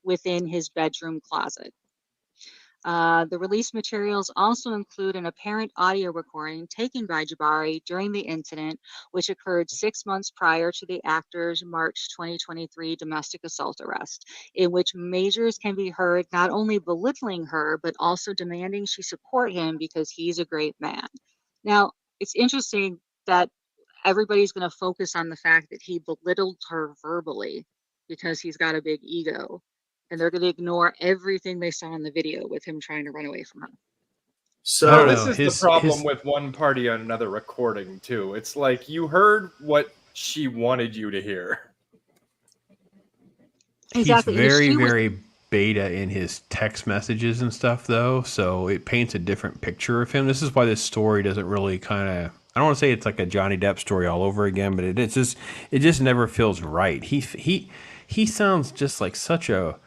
Speaker 3: within his bedroom closet. The release materials also include an apparent audio recording taken by Jabari during the incident, which occurred 6 months prior to the actor's March 2023 domestic assault arrest, in which Majors can be heard not only belittling her, but also demanding she support him because he's a great man. Now, it's interesting that everybody's going to focus on the fact that he belittled her verbally because he's got a big ego. And they're going to ignore everything they saw in the video with him trying to run away from her.
Speaker 4: So
Speaker 6: I don't
Speaker 5: This
Speaker 6: know.
Speaker 5: is the problem with one party on another recording too. It's like you heard what she wanted you to hear.
Speaker 3: Exactly.
Speaker 6: He's very beta in his text messages and stuff, though, so it paints a different picture of him. This is why this story doesn't really kind of. I don't want to say it's like a Johnny Depp story all over again, but it just never feels right. He sounds just like such a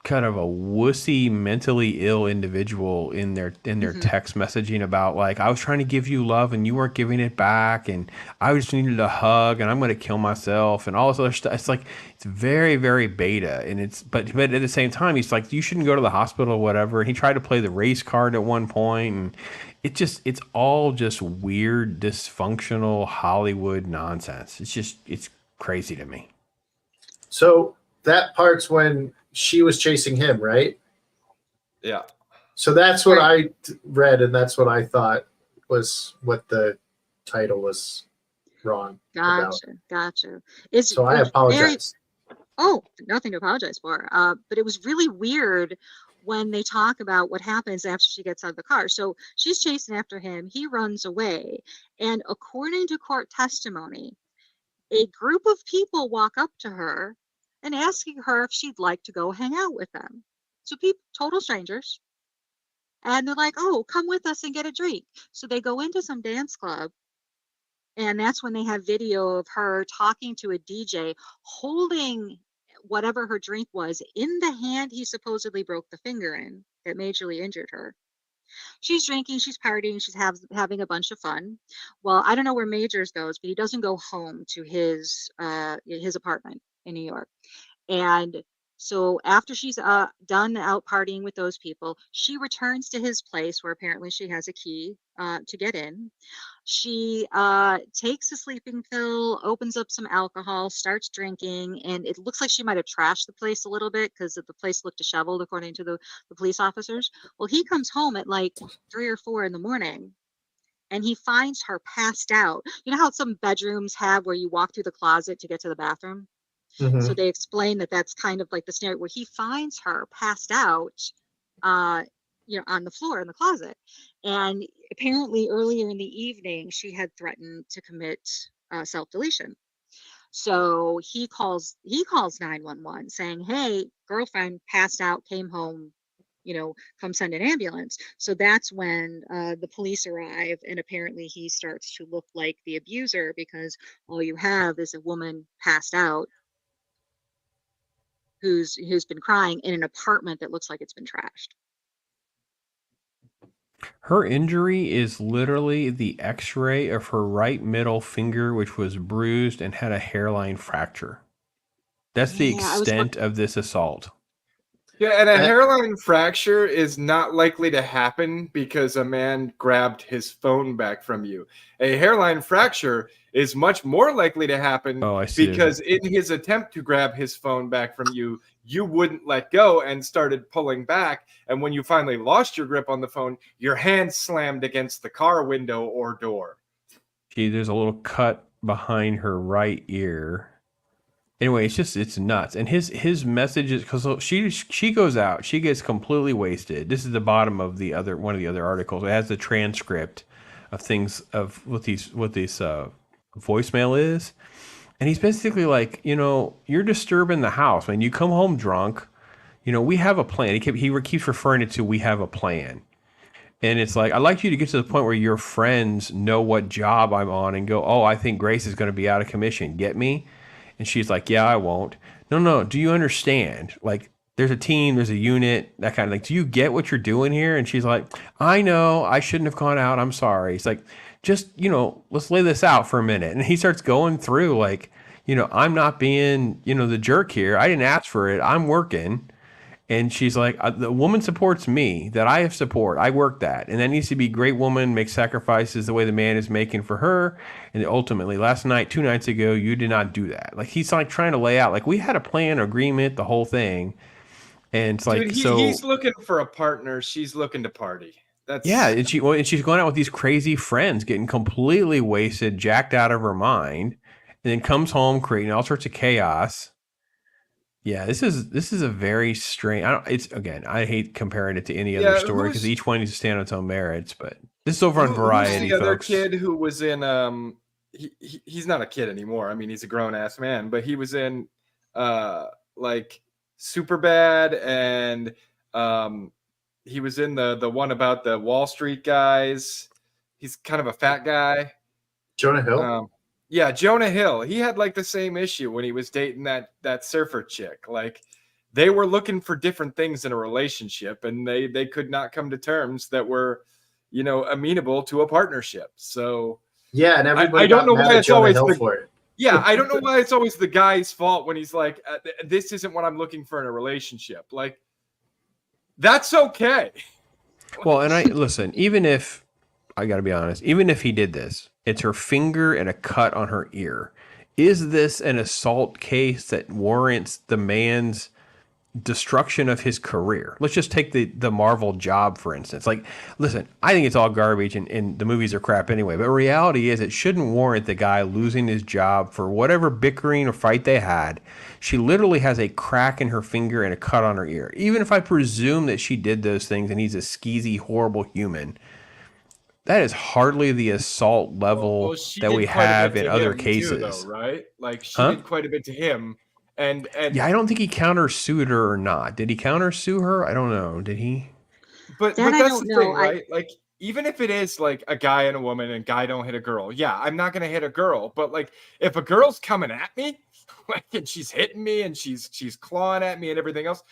Speaker 6: kind of a wussy, mentally ill individual in their text messaging about like, I was trying to give you love and you weren't giving it back, and I just needed a hug and I'm going to kill myself and all this other stuff. It's like it's very, very beta, and it's but at the same time he's like, you shouldn't go to the hospital or whatever. And he tried to play the race card at one point, and it's all just weird, dysfunctional Hollywood nonsense. It's crazy to me.
Speaker 4: So that part's when she was chasing him, right?
Speaker 5: Yeah.
Speaker 4: So that's what I read, and that's what I thought was what the title was wrong about.
Speaker 3: Gotcha.
Speaker 4: So I apologize.
Speaker 3: Nothing to apologize for. But it was really weird when they talk about what happens after she gets out of the car. So she's chasing after him. He runs away. And according to court testimony, a group of people walk up to her and asking her if she'd like to go hang out with them. So people, total strangers. And they're like, "Oh, come with us and get a drink." So they go into some dance club. And that's when they have video of her talking to a DJ, holding whatever her drink was in the hand he supposedly broke the finger in that majorly injured her. She's drinking, she's partying, she's having a bunch of fun. Well, I don't know where Majors goes, but he doesn't go home to his apartment in New York. And so after she's done out partying with those people, she returns to his place where apparently she has a key to get in. She takes a sleeping pill, opens up some alcohol, starts drinking, and it looks like she might have trashed the place a little bit because the place looked disheveled, according to the police officers. Well, he comes home at like 3 or 4 in the morning, and he finds her passed out. You know how some bedrooms have where you walk through the closet to get to the bathroom?
Speaker 4: Mhm.
Speaker 3: So they explain that that's kind of like the scenario where he finds her passed out, on the floor in the closet. And apparently earlier in the evening, she had threatened to commit self-deletion. So he calls 911 saying, "Hey, girlfriend passed out, came home, come send an ambulance." So that's when the police arrive, and apparently he starts to look like the abuser because all you have is a woman passed out who's been crying in an apartment that looks like it's been trashed.
Speaker 6: Her injury is literally the x-ray of her right middle finger, which was bruised and had a hairline fracture. That's the extent of this assault.
Speaker 5: Yeah, and a hairline fracture is not likely to happen because a man grabbed his phone back from you. A hairline fracture is much more likely to happen
Speaker 6: Oh, I see.
Speaker 5: because in his attempt to grab his phone back from you, you wouldn't let go and started pulling back. And when you finally lost your grip on the phone, your hand slammed against the car window or door.
Speaker 6: There's a little cut behind her right ear. Anyway, it's nuts. And his message is because she goes out, she gets completely wasted. This is the bottom of one of the other articles. It has the transcript of things of what this voicemail is, and he's basically like, you're disturbing the house, man. You come home drunk. We have a plan. He keeps referring it to we have a plan. And it's like, I'd like you to get to the point where your friends know what job I'm on and go, oh, I think Grace is going to be out of commission. Get me? And she's like, yeah, I won't. No. Do you understand? Like, there's a team, there's a unit, that kind of thing. Do you get what you're doing here? And she's like, I know, I shouldn't have gone out. I'm sorry. It's like, just, let's lay this out for a minute. And he starts going through like, I'm not being, the jerk here. I didn't ask for it. I'm working. And she's like, the woman supports me, that I have support. I work that. And that needs to be a great woman, make sacrifices the way the man is making for her. And ultimately, last night, 2 nights ago, you did not do that. Like, he's like trying to lay out, like, we had a plan, agreement, the whole thing. And it's like,
Speaker 5: Dude,
Speaker 6: so
Speaker 5: he's looking for a partner. She's looking to party.
Speaker 6: Yeah. And she's going out with these crazy friends, getting completely wasted, jacked out of her mind, and then comes home creating all sorts of chaos. Yeah, this is a very strange. I hate comparing it to any other story because each one needs to stand on its own merits. But this is over on Variety.
Speaker 5: Who's the other
Speaker 6: folks.
Speaker 5: kid who was in? He's not a kid anymore. I mean, he's a grown ass man, but he was in like Superbad, and he was in the one about the Wall Street guys. He's kind of a fat guy.
Speaker 4: Jonah Hill.
Speaker 5: Yeah, Jonah Hill. He had like the same issue when he was dating that surfer chick. Like, they were looking for different things in a relationship, and they could not come to terms that were, amenable to a partnership. So
Speaker 4: yeah, and everybody
Speaker 5: I don't know why it's always
Speaker 4: for it.
Speaker 5: Yeah, I don't know why it's always the guy's fault when he's like, this isn't what I'm looking for in a relationship. Like, that's okay.
Speaker 6: Well, and listen, even if I got to be honest, even if he did this, it's her finger and a cut on her ear. Is this an assault case that warrants the man's destruction of his career? Let's just take the Marvel job, for instance. Like, listen, I think it's all garbage and the movies are crap anyway. But reality is it shouldn't warrant the guy losing his job for whatever bickering or fight they had. She literally has a crack in her finger and a cut on her ear. Even if I presume that she did those things and he's a skeezy, horrible human, that is hardly the assault level that we have in other cases,
Speaker 5: too, though, right? Like, she did quite a bit to him, and
Speaker 6: yeah, I don't think he countersued her or not. Did he countersue her? I don't know. Did he?
Speaker 5: But that's the thing, right? Like, even if it is like a guy and a woman, and guy don't hit a girl, yeah, I'm not gonna hit a girl. But like, if a girl's coming at me, like, and she's hitting me and she's clawing at me and everything else,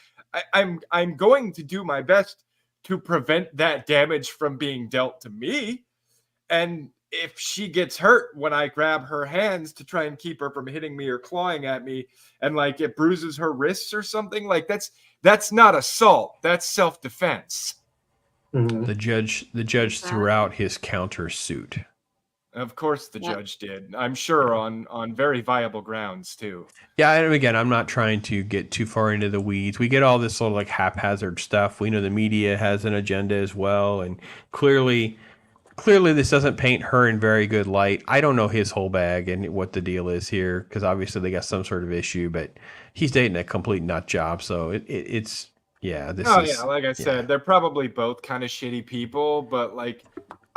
Speaker 5: I'm going to do my best to prevent that damage from being dealt to me. And if she gets hurt when I grab her hands to try and keep her from hitting me or clawing at me, and like it bruises her wrists or something, like that's not assault, that's self-defense.
Speaker 4: Mm-hmm.
Speaker 6: The judge threw out his countersuit.
Speaker 5: Of course the judge did. I'm sure on very viable grounds too.
Speaker 6: Yeah, and again, I'm not trying to get too far into the weeds. We get all this sort of like haphazard stuff. We know the media has an agenda as well, and clearly this doesn't paint her in very good light. I don't know his whole bag and what the deal is here, because obviously they got some sort of issue, but he's dating a complete nut job, so it's yeah.
Speaker 5: Like I said, they're probably both kind of shitty people, but like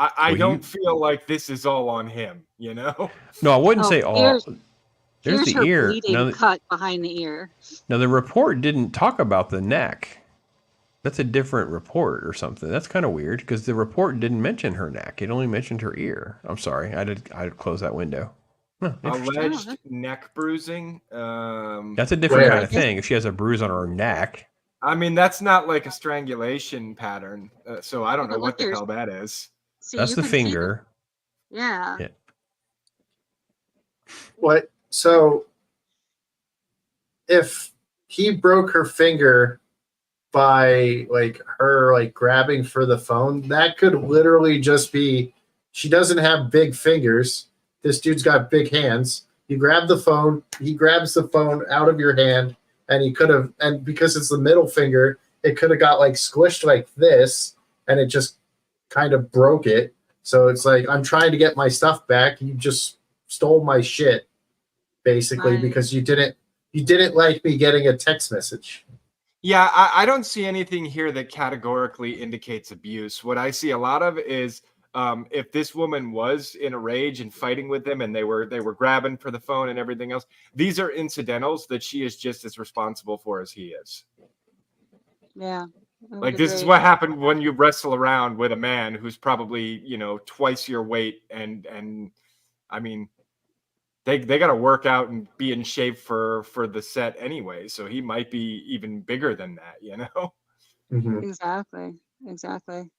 Speaker 5: I don't feel like this is all on him, No,
Speaker 6: I wouldn't say all. There's the
Speaker 3: her
Speaker 6: ear.
Speaker 3: bleeding cut behind the ear.
Speaker 6: Now the report didn't talk about the neck. That's a different report or something. That's kind of weird because the report didn't mention her neck. It only mentioned her ear. I'm sorry. I'd close that window. Huh,
Speaker 5: alleged neck bruising.
Speaker 6: That's a different kind of thing. If she has a bruise on her neck.
Speaker 5: I mean, that's not like a strangulation pattern. So I don't know what the hell that is.
Speaker 3: See,
Speaker 6: that's the finger.
Speaker 3: Yeah.
Speaker 4: What? So if he broke her finger by like her like grabbing for the phone. That could literally just be she doesn't have big fingers. This dude's got big hands. You grab the phone, he grabs the phone out of your hand, and he could have, and because it's the middle finger, it could have got like squished like this, and it just kind of broke it. So it's like, I'm trying to get my stuff back. You just stole my shit, basically,
Speaker 3: Right.
Speaker 4: because you didn't like me getting a text message.
Speaker 5: Yeah, I don't see anything here that categorically indicates abuse. What I see a lot of is if this woman was in a rage and fighting with them, and they were grabbing for the phone and everything else, these are incidentals that she is just as responsible for as he is.
Speaker 3: Yeah.
Speaker 5: Like, this is what happened when you wrestle around with a man who's probably, you know, twice your weight, and I mean, they got to work out and be in shape for the set anyway, so he might be even bigger than that, you know.
Speaker 4: Mm-hmm.
Speaker 3: Exactly.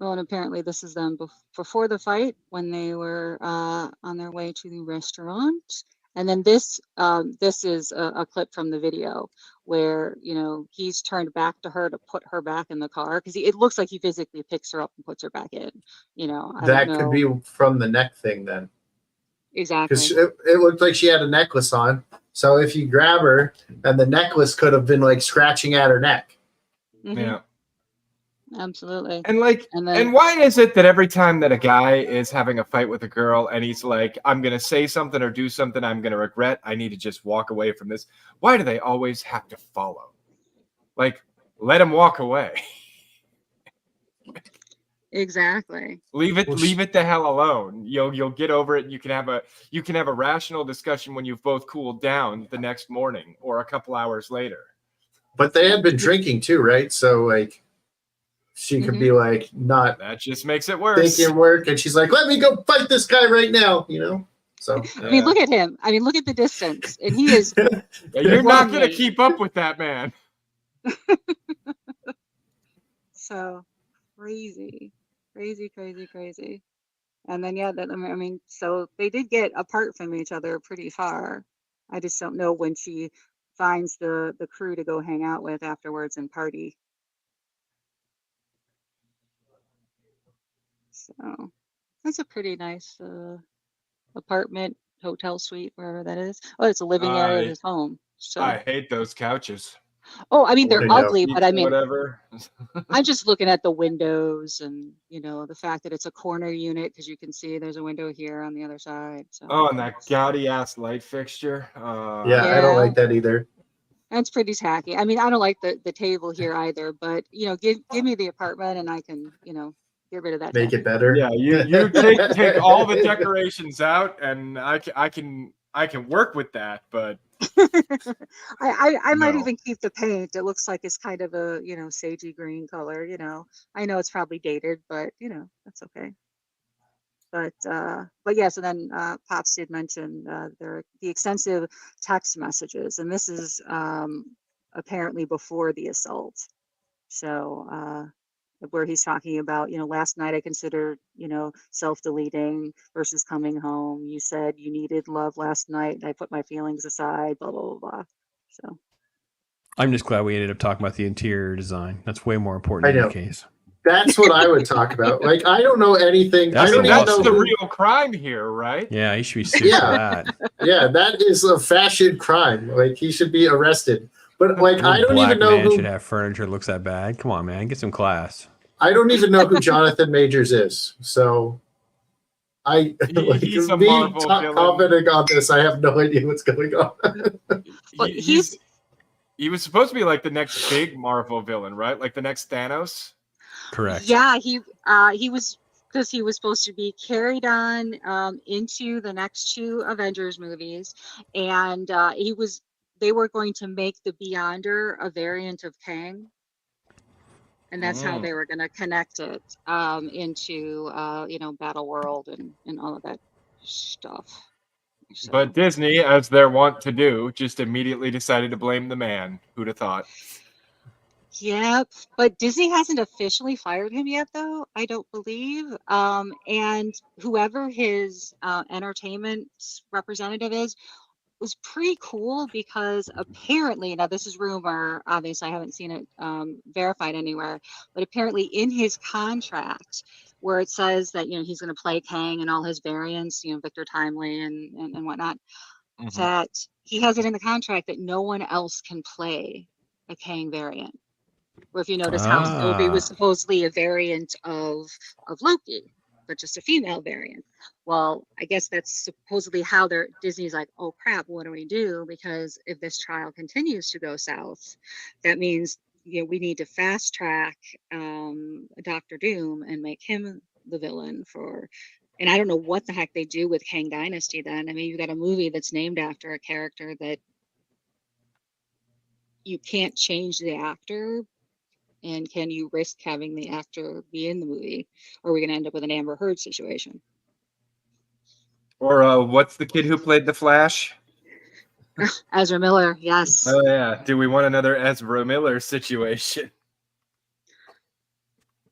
Speaker 3: Well, and apparently this is them before the fight when they were on their way to the restaurant. And then this is a clip from the video where, you know, he's turned back to her to put her back in the car, because it looks like he physically picks her up and puts her back in. You know, I don't
Speaker 4: That could
Speaker 3: know
Speaker 4: be from the neck thing then, because
Speaker 3: exactly.
Speaker 4: it looked like she had a necklace on. So if you grab her, and the necklace could have been like scratching at her neck.
Speaker 3: Mhm.
Speaker 5: Yeah.
Speaker 3: Absolutely.
Speaker 5: And like,
Speaker 3: And then
Speaker 5: and why is it that every time that a guy is having a fight with a girl and he's like, I'm going to say something or do something I'm going to regret, I need to just walk away from this, why do they always have to follow? Like, let him walk away.
Speaker 3: exactly.
Speaker 5: Leave
Speaker 4: Well,
Speaker 5: it the hell alone. You'll get over it. You can have a rational discussion when you've both cooled down the next morning or a couple hours later.
Speaker 4: But they had been drinking too, right? So like, she could be like not
Speaker 5: That just makes it worse.
Speaker 4: thinking work, and she's like, "Let me go fight this guy right now," you know. So
Speaker 3: I mean, look at him. I mean, look at the distance, and he is.
Speaker 5: Yeah, you're not going to
Speaker 3: running.
Speaker 5: keep up with that man.
Speaker 3: So crazy. And then yeah, that I mean, so they did get apart from each other pretty far. I just don't know when she finds the crew to go hang out with afterwards and party. So that's a pretty nice apartment, hotel suite, wherever that is. Oh, it's a living area of his home. So
Speaker 5: I hate those couches.
Speaker 3: oh, I mean,
Speaker 5: Or
Speaker 3: they're
Speaker 4: I know.
Speaker 3: ugly, but I mean,
Speaker 5: whatever.
Speaker 3: I'm just looking at the windows and, you know, the fact that it's a corner unit, because you can see there's a window here on the other side. So
Speaker 5: Oh, and that gaudy ass light fixture.
Speaker 4: yeah, I don't like that either.
Speaker 3: that's pretty tacky. I mean, I don't like the table here either, but you know, give me the apartment and I can, you know, get rid of that.
Speaker 4: Make it better.
Speaker 5: Yeah, you take all the decorations out, and I can work with that, but
Speaker 3: I might
Speaker 5: No.
Speaker 3: even keep the paint. It looks like it's kind of a, you know, sagey green color, you know. I know it's probably dated, but you know, that's okay. But yeah, so then Pops did mention the extensive text messages, and this is apparently before the assault. So where he's talking about, you know, last night I considered, you know, self-deleting versus coming home. You said you needed love last night, and I put my feelings aside, blah, blah, blah, blah. So
Speaker 6: I'm just glad we ended up talking about the interior design. That's way more important
Speaker 4: I
Speaker 6: in
Speaker 4: know.
Speaker 6: the case.
Speaker 4: That's what I would talk about. Like, I don't know anything.
Speaker 6: That's
Speaker 4: I don't even
Speaker 5: that's
Speaker 4: know
Speaker 5: the
Speaker 4: who,
Speaker 5: real crime here, right?
Speaker 6: Yeah, he should be sued
Speaker 4: Yeah.
Speaker 6: for that.
Speaker 4: Yeah, that is a fashion crime. Like, he should be arrested. But like,
Speaker 6: No
Speaker 4: I don't
Speaker 6: black
Speaker 4: even know
Speaker 6: man
Speaker 4: who.
Speaker 6: should have furniture that looks that bad. Come on, man, get some class.
Speaker 4: I don't even know who Jonathan Majors is. So I like
Speaker 5: He's a
Speaker 4: me
Speaker 5: Marvel villain.
Speaker 4: commenting on this. I have no idea what's going on.
Speaker 3: But
Speaker 5: He was supposed to be like the next big Marvel villain, right? Like the next Thanos.
Speaker 6: Correct.
Speaker 3: yeah, he was, because he was supposed to be carried on into the next two Avengers movies, and they were going to make the Beyonder a variant of Kang, and that's how they were going to connect it into you know, Battle World and all of that stuff. So,
Speaker 5: But Disney, as they're wont to do, just immediately decided to blame the man. Who'd have thought?
Speaker 3: yeah, but Disney hasn't officially fired him yet, though, I don't believe. And whoever his entertainment representative is, was pretty cool because apparently, now this is rumor, obviously I haven't seen it verified anywhere, but apparently in his contract where it says that, he's going to play Kang and all his variants, Victor Timely and whatnot, that he has it in the contract that no one else can play a Kang variant. Or if you notice, House Sylvie was supposedly a variant of Loki, but just a female variant. Well, I guess that's supposedly how Disney's like, oh crap, what do we do? Because if this trial continues to go south, that means we need to fast track Doctor Doom and make him the villain for. And I don't know what the heck they do with Kang Dynasty then. I mean, you've got a movie that's named after a character that you can't change the actor. And can you risk having the actor be in the movie? Or are we going to end up with an Amber Heard situation?
Speaker 5: Or what's the kid who played the Flash?
Speaker 3: Ezra Miller, yes.
Speaker 5: Oh yeah. Do we want another Ezra Miller situation?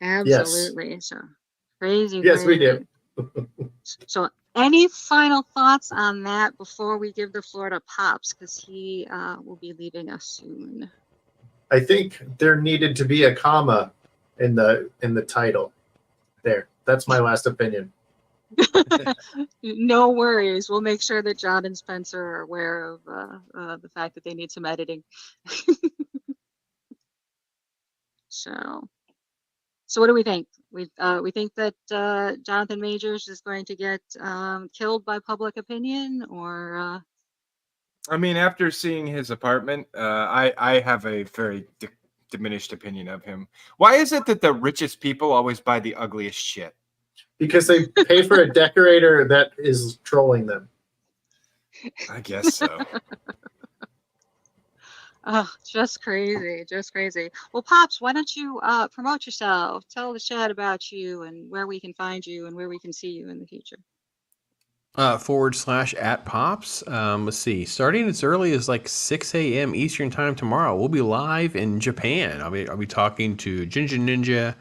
Speaker 3: Absolutely. Yes. So crazy.
Speaker 4: Yes,
Speaker 3: crazy.
Speaker 4: we do.
Speaker 3: So any final thoughts on that before we give the floor to Pops, because he will be leaving us soon.
Speaker 4: I think there needed to be a comma in the title. There. That's my last opinion.
Speaker 3: No worries. We'll make sure that John and Spencer are aware of the fact that they need some editing. So what do we think? We think that Jonathan Majors is going to get killed by public opinion, or?
Speaker 5: I mean, after seeing his apartment, I have a very diminished opinion of him. Why is it that the richest people always buy the ugliest shit?
Speaker 4: Because they pay for a decorator that is trolling them.
Speaker 5: I guess so.
Speaker 3: Oh, just crazy, just crazy. Well, Pops, why don't you promote yourself? Tell the chat about you and where we can find you and where we can see you in the future.
Speaker 6: /@Pops. Let's see. Starting as early as like 6 a.m. Eastern time tomorrow, we'll be live in Japan. I'll be talking to Ginger Ninja,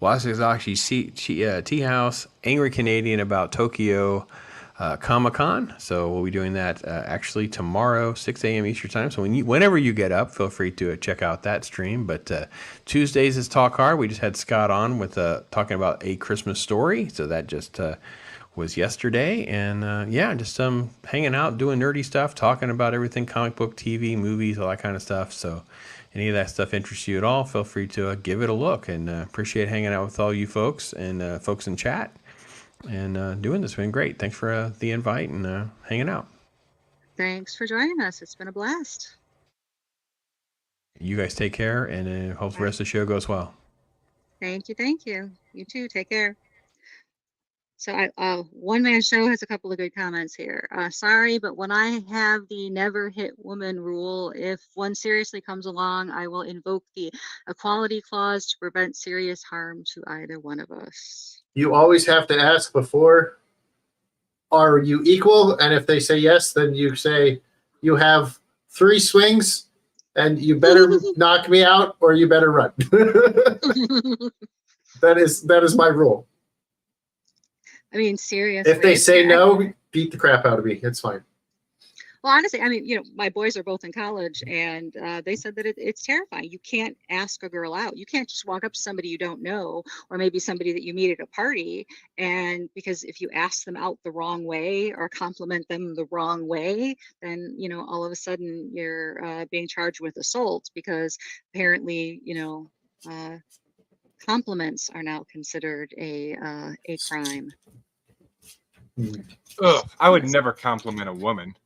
Speaker 6: Wasazashi Tea House, Angry Canadian about Tokyo Comic-Con. So we'll be doing that actually tomorrow, 6 a.m. Eastern time. So whenever you get up, feel free to check out that stream. But Tuesdays is Talk Hard. We just had Scott on with talking about A Christmas Story. So that just was yesterday, and just hanging out, doing nerdy stuff, talking about everything, comic book, TV, movies, all that kind of stuff. So any of that stuff interests you at all, feel free to give it a look, and appreciate hanging out with all you folks and folks in chat and doing this. It's been great. Thanks for the invite and hanging out.
Speaker 3: Thanks for joining us. It's been a blast.
Speaker 6: You guys take care, and hope the rest of the show goes well.
Speaker 3: Thank you. You too. Take care. So One Man Show has a couple of good comments here. Sorry, but when I have the never hit woman rule, if one seriously comes along, I will invoke the equality clause to prevent serious harm to either one of us.
Speaker 4: You always have to ask before, are you equal? And if they say yes, then you say you have 3 swings and you better knock me out or you better run. That is my rule.
Speaker 3: I mean, seriously.
Speaker 4: If they say no, beat the crap out of me. It's fine.
Speaker 3: Well, honestly, I mean, my boys are both in college, and they said that it's terrifying. You can't ask a girl out. You can't just walk up to somebody you don't know, or maybe somebody that you meet at a party, and because if you ask them out the wrong way or compliment them the wrong way, then all of a sudden you're being charged with assault because apparently compliments are now considered a crime.
Speaker 5: Ugh, I would never compliment a woman.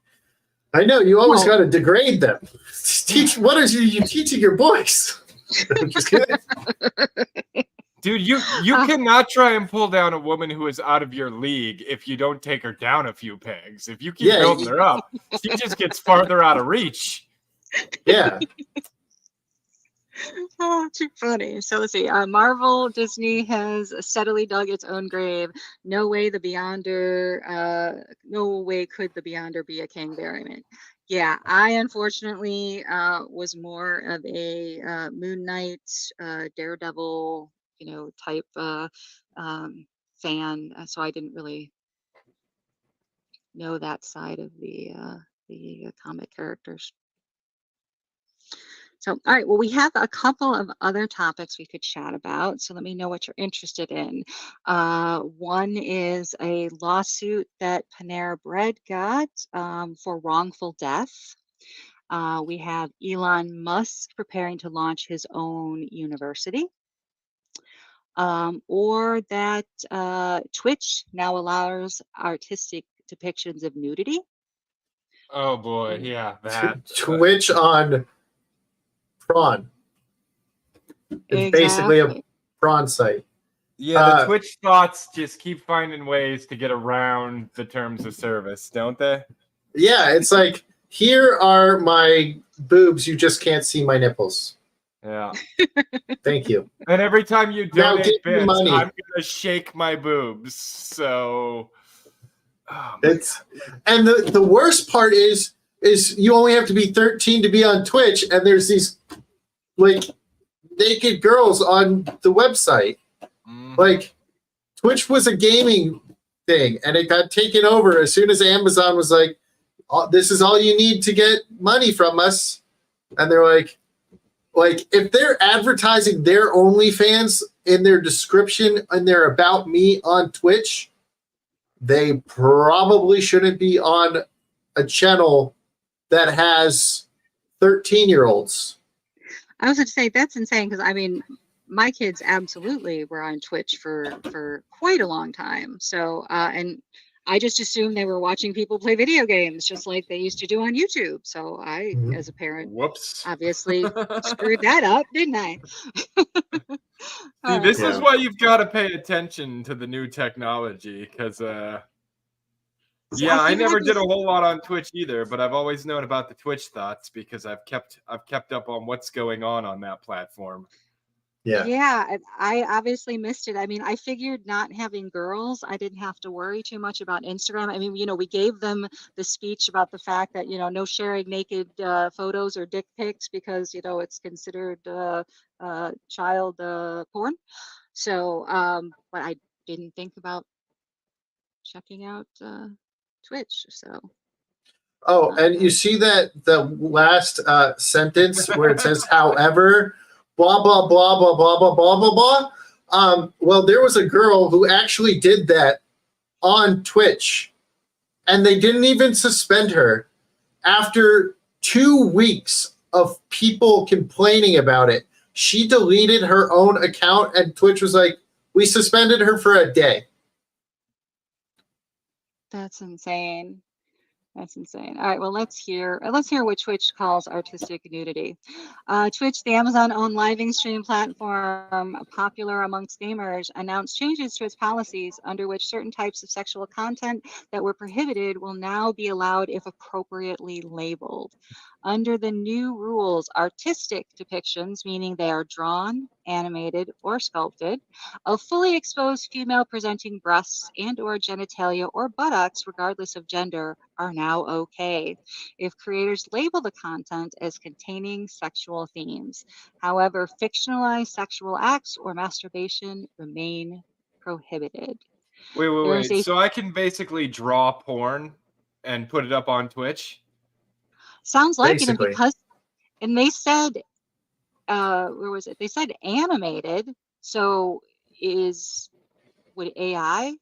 Speaker 4: I know, you always got to degrade them. What are you teaching your boys? I'm just kidding.
Speaker 5: Dude, you cannot try and pull down a woman who is out of your league if you don't take her down a few pegs. If you keep building her up, she just gets farther out of reach.
Speaker 4: Yeah.
Speaker 3: Oh, too funny. So let's see. Marvel Disney has steadily dug its own grave. No way could the Beyonder be a Kang variant. Yeah, I unfortunately was more of a Moon Knight, Daredevil, type fan. So I didn't really know that side of the the comic characters. So, all right, well, we have a couple of other topics we could chat about. So let me know what you're interested in. One is a lawsuit that Panera Bread got for wrongful death. We have Elon Musk preparing to launch his own university. Or that Twitch now allows artistic depictions of nudity.
Speaker 5: Oh boy, yeah, that
Speaker 4: Twitch on prawn. It's basically a
Speaker 3: Exactly.
Speaker 4: prawn site.
Speaker 5: Yeah, the Twitch thoughts just keep finding ways to get around the terms of service, don't they?
Speaker 4: Yeah, it's like, here are my boobs. You just can't see my nipples.
Speaker 5: Yeah.
Speaker 4: Thank you.
Speaker 5: And every time you
Speaker 4: Now
Speaker 5: donate
Speaker 4: give me
Speaker 5: bits,
Speaker 4: money.
Speaker 5: I'm gonna shake my boobs. So
Speaker 4: It's and the worst part is you only have to be 13 to be on Twitch, and there's these like naked girls on the website. Like, Twitch was a gaming thing, and it got taken over as soon as Amazon was like, this is all you need to get money from us. And they're like if they're advertising their OnlyFans in their description and their About Me on Twitch, they probably shouldn't be on a channel that has 13-year-olds.
Speaker 3: I was going to say that's insane because I mean, my kids absolutely were on Twitch for quite a long time. So, and I just assumed they were watching people play video games just like they used to do on YouTube. So I, as a parent,
Speaker 5: whoops,
Speaker 3: obviously screwed that up, didn't I?
Speaker 5: See, this is why you've got to pay attention to the new technology because, yeah, I never did a whole lot on Twitch either, but I've always known about the Twitch thoughts because I've kept up on what's going on that platform.
Speaker 3: Yeah, I obviously missed it. I mean, I figured not having girls, I didn't have to worry too much about Instagram. I mean, we gave them the speech about the fact that, no sharing naked photos or dick pics because, it's considered child porn. So, but I didn't think about checking out Twitch. So.
Speaker 4: Oh, and you see that the last sentence where it says, however, blah, blah, blah, blah, blah, blah, blah, blah, blah. Well, there was a girl who actually did that on Twitch, and they didn't even suspend her. After 2 weeks of people complaining about it, she deleted her own account, and Twitch was like, we suspended her for a day.
Speaker 3: That's insane. That's insane. All right, well, let's hear what Twitch calls artistic nudity. Twitch, the Amazon-owned live stream platform popular amongst gamers, announced changes to its policies under which certain types of sexual content that were prohibited will now be allowed if appropriately labeled. Under the new rules, artistic depictions, meaning they are drawn, animated, or sculpted, of fully exposed female presenting breasts and or genitalia or buttocks, regardless of gender, are now okay if creators label the content as containing sexual themes. However, fictionalized sexual acts or masturbation remain prohibited.
Speaker 5: Wait. So I can basically draw porn and put it up on Twitch?
Speaker 3: Sounds like it, and they said, where was it? They said animated. So would AI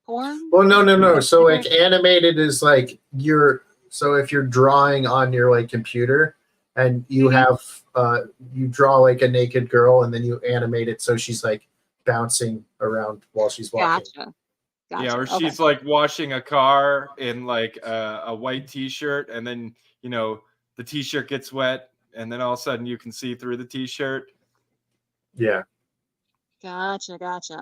Speaker 3: porn?
Speaker 4: Well, no. So like animated is like so if you're drawing on your like computer and you have you draw like a naked girl and then you animate it so she's like bouncing around while she's walking.
Speaker 3: Gotcha.
Speaker 5: Yeah, or she's like washing a car in like a white t-shirt and then the t-shirt gets wet and then all of a sudden you can see through the t-shirt.
Speaker 4: Yeah.
Speaker 3: Gotcha.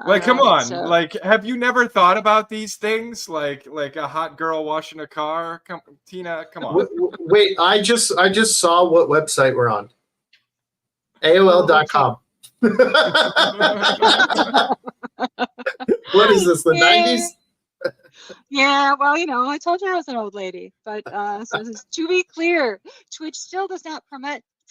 Speaker 5: Like, come on. Like, have you never thought about these things? Like a hot girl washing a car? Tina, come on.
Speaker 4: Wait, I just saw what website we're on. AOL.com. What is this, the 90s?
Speaker 3: Yeah, well, I told you I was an old lady, but so to be clear, Twitch still does not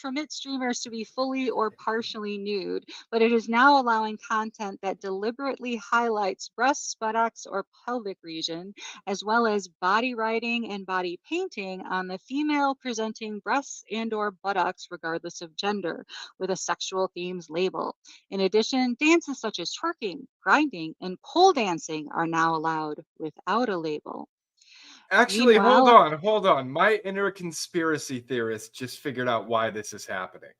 Speaker 3: permit streamers to be fully or partially nude, but it is now allowing content that deliberately highlights breasts, buttocks, or pelvic region, as well as body writing and body painting on the female presenting breasts and or buttocks regardless of gender, with a sexual themes label. In addition, dances such as twerking, grinding, and pole dancing are now allowed without a label.
Speaker 5: Actually, hold
Speaker 3: Meanwhile,
Speaker 5: on. My inner conspiracy theorist just figured out why this is happening.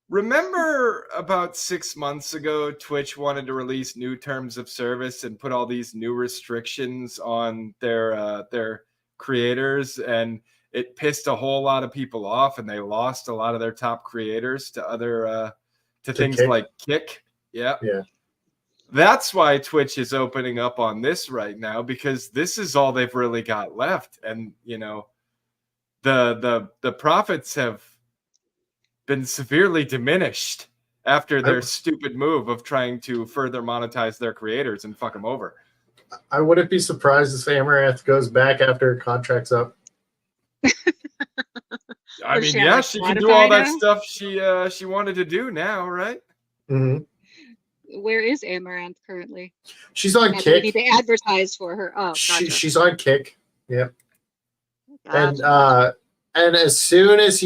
Speaker 5: Remember about 6 months ago, Twitch wanted to release new terms of service and put all these new restrictions on their creators, and it pissed a whole lot of people off, and they lost a lot of their top creators to other to things
Speaker 4: Kick?
Speaker 5: like Kick. Yeah.
Speaker 4: Yeah.
Speaker 5: That's why Twitch is opening up on this right now, because this is all they've really got left. And, you know, the profits have been severely diminished after their stupid move of trying to further monetize their creators and fuck them over.
Speaker 4: I wouldn't be surprised if Amaranth goes back after her contract's up.
Speaker 5: I mean,
Speaker 3: she
Speaker 5: yeah,
Speaker 3: on,
Speaker 5: she
Speaker 3: like,
Speaker 5: can do all
Speaker 3: Spotify
Speaker 5: that
Speaker 3: now?
Speaker 5: stuff she wanted to do now, right?
Speaker 4: Mm-hmm.
Speaker 3: Where is Amaranth currently?
Speaker 4: She's on
Speaker 3: We
Speaker 4: Kick.
Speaker 3: need to advertise for her. Oh, gotcha.
Speaker 4: She's on Kick. Yep.
Speaker 3: Gotcha.
Speaker 4: And as soon as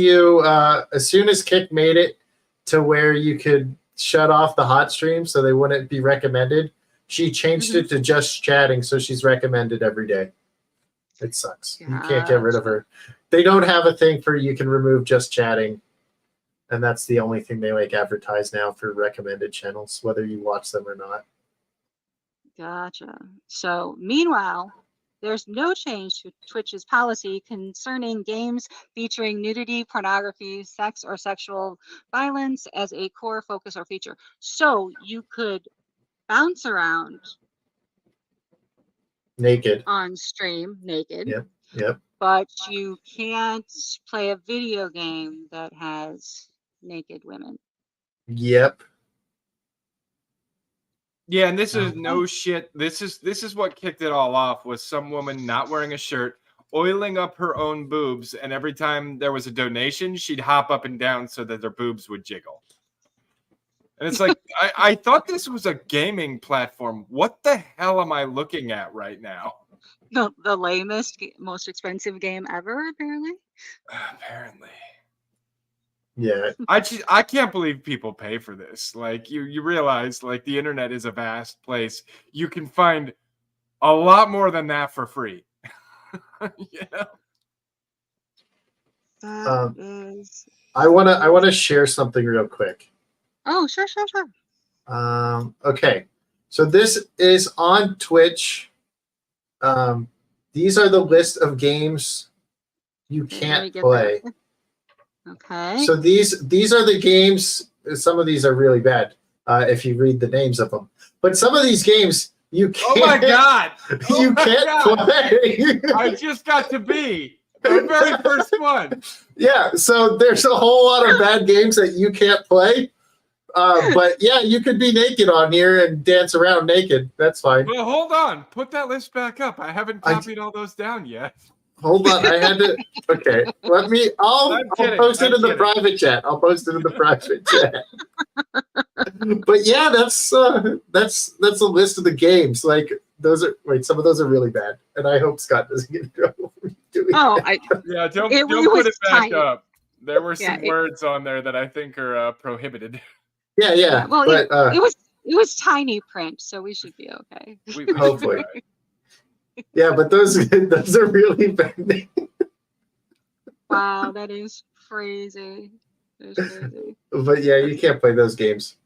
Speaker 4: Kick made it to where you could shut off the hot stream so they wouldn't be recommended, she changed it to just chatting, so she's recommended every day. It sucks. You can't get rid of her. They don't have a thing for you can remove just chatting, and that's the only thing they like advertise now for recommended channels, whether you watch them or not.
Speaker 3: Gotcha. So, meanwhile, there's no change to Twitch's policy concerning games featuring nudity, pornography, sex, or sexual violence as a core focus or feature. So you could bounce around
Speaker 4: Naked.
Speaker 3: on stream naked.
Speaker 4: Yep.
Speaker 3: But you can't play a video game that has naked women.
Speaker 4: Yep.
Speaker 5: Yeah, and this is no shit. This is what kicked it all off, was some woman not wearing a shirt, oiling up her own boobs, and every time there was a donation, she'd hop up and down so that her boobs would jiggle. And it's like, I thought this was a gaming platform. What the hell am I looking at right now?
Speaker 3: The lamest, most expensive game ever, apparently.
Speaker 5: Apparently.
Speaker 4: Yeah.
Speaker 5: I can't believe people pay for this. Like, you realize, like, the internet is a vast place. You can find a lot more than that for free. Yeah.
Speaker 4: I wanna share something real quick.
Speaker 3: Oh, sure.
Speaker 4: Okay, so this is on Twitch. These are the list of games you can't play.
Speaker 3: Okay.
Speaker 4: So these are the games. Some of these are really bad if you read the names of them. But some of these games you can't.
Speaker 5: Oh my god!
Speaker 4: You can't play.
Speaker 5: I just got to be the very first one.
Speaker 4: Yeah. So there's a whole lot of bad games that you can't play. But yeah, you could be naked on here and dance around naked. That's fine.
Speaker 5: Well, hold on. Put that list back up. I haven't copied all those down yet.
Speaker 4: Hold on. I had to. Okay. Let me. I'll post it in the private chat. I'll post it in the private chat. But yeah, that's a list of the games. Like those are. Wait, some of those are really bad, and I hope Scott doesn't get in trouble for doing that.
Speaker 5: Yeah, don't put it back up. There were some words on there that I think are prohibited.
Speaker 4: Yeah.
Speaker 3: Well,
Speaker 4: but,
Speaker 3: it was tiny print, so we should be okay.
Speaker 4: Hopefully. Yeah, but those are really bad.
Speaker 3: Wow, that is crazy.
Speaker 4: But yeah, you can't play those games.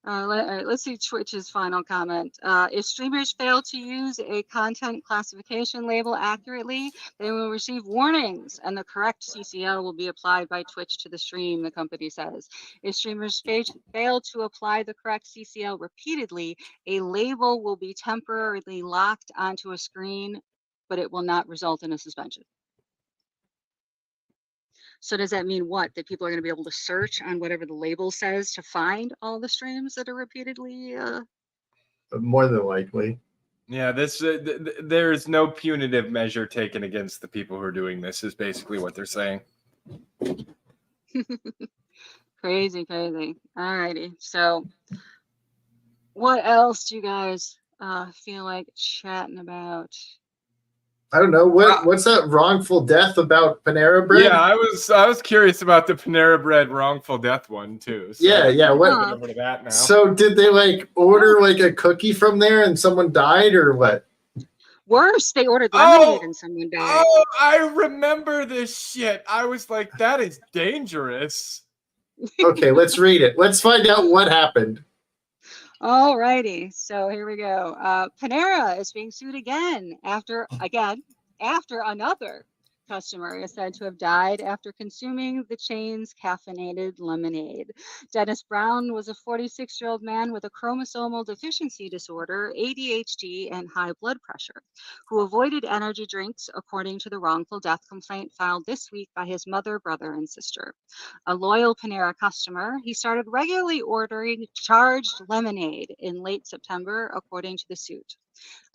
Speaker 3: Let's see Twitch's final comment. If streamers fail to use a content classification label accurately, they will receive warnings, and the correct CCL will be applied by Twitch to the stream, the company says. If streamers fail to apply the correct CCL repeatedly, a label will be temporarily locked onto a screen, but it will not result in a suspension. So does that mean what? That people are going to be able to search on whatever the label says to find all the streams that are repeatedly?
Speaker 4: More than likely.
Speaker 5: Yeah, there's no punitive measure taken against the people who are doing this, is basically what they're saying.
Speaker 3: Crazy, crazy. Alrighty. So what else do you guys feel like chatting about?
Speaker 4: I don't know what's that wrongful death about Panera Bread?
Speaker 5: Yeah, I was curious about the Panera Bread wrongful death one too. So
Speaker 4: Yeah. What?
Speaker 5: Over to that now.
Speaker 4: So did they like order like a cookie from there and someone died or what?
Speaker 3: Worse, they ordered lemonade and someone died.
Speaker 5: Oh, I remember this shit. I was like, that is dangerous.
Speaker 4: Okay, let's read it. Let's find out what happened.
Speaker 3: Alrighty, so here we go. Panera is being sued again after another customer is said to have died after consuming the chain's caffeinated lemonade. Dennis Brown was a 46-year-old man with a chromosomal deficiency disorder, ADHD, and high blood pressure, who avoided energy drinks, according to the wrongful death complaint filed this week by his mother, brother, and sister. A loyal Panera customer, he started regularly ordering charged lemonade in late September, according to the suit.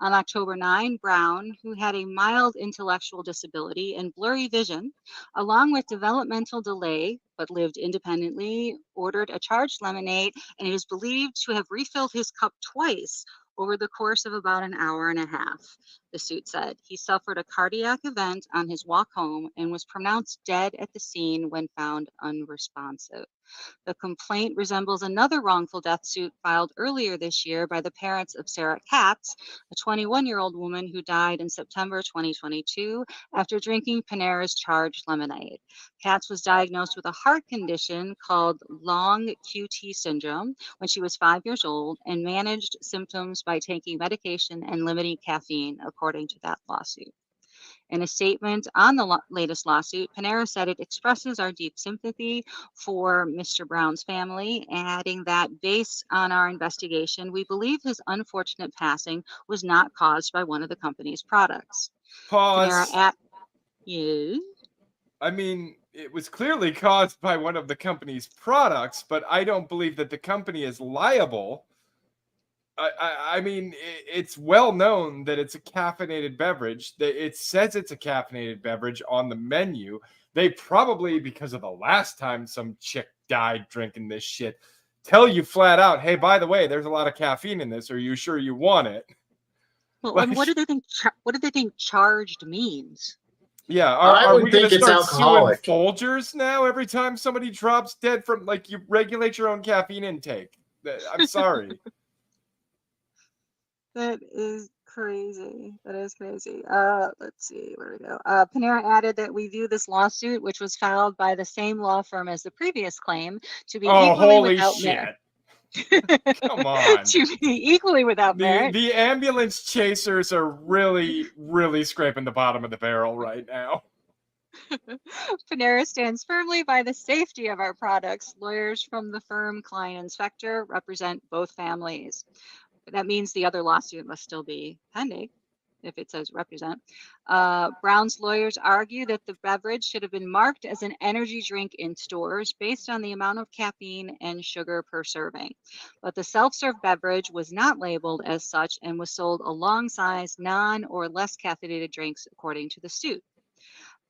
Speaker 3: On October 9, Brown, who had a mild intellectual disability and blurry vision, along with developmental delay, but lived independently, ordered a charged lemonade, and is believed to have refilled his cup twice over the course of about an hour and a half. The suit said he suffered a cardiac event on his walk home and was pronounced dead at the scene when found unresponsive. The complaint resembles another wrongful death suit filed earlier this year by the parents of Sarah Katz, a 21-year-old woman who died in September 2022 after drinking Panera's charged lemonade. Katz was diagnosed with a heart condition called long QT syndrome when she was 5 years old and managed symptoms by taking medication and limiting caffeine, according to that lawsuit. In a statement on the latest lawsuit, Panera said it expresses our deep sympathy for Mr. Brown's family, adding that based on our investigation, we believe his unfortunate passing was not caused by one of the company's products.
Speaker 5: Pause.
Speaker 3: Yes.
Speaker 5: I mean, it was clearly caused by one of the company's products, but I don't believe that the company is liable. I mean, it's well known that it's a caffeinated beverage. It says it's a caffeinated beverage on the menu. They probably, because of the last time some chick died drinking this shit, tell you flat out, hey, by the way, there's a lot of caffeine in this. Are you sure you want it?
Speaker 3: Well, and what do they think? What do they think charged means?
Speaker 5: Yeah, are we going to start suing Folgers now every time somebody drops dead from, like, you regulate your own caffeine intake? I'm sorry.
Speaker 3: That is crazy. That is crazy. Let's see, where do we go? Panera added that we view this lawsuit, which was filed by the same law firm as the previous claim, to be equally without merit.
Speaker 5: Come on.
Speaker 3: To be equally without merit.
Speaker 5: The ambulance chasers are really, really scraping the bottom of the barrel right now.
Speaker 3: Panera stands firmly by the safety of our products. Lawyers from the firm Klein and Spector represent both families. That means the other lawsuit must still be pending if it says represent. Brown's lawyers argue that the beverage should have been marked as an energy drink in stores based on the amount of caffeine and sugar per serving. But the self-serve beverage was not labeled as such and was sold alongside non or less caffeinated drinks, according to the suit.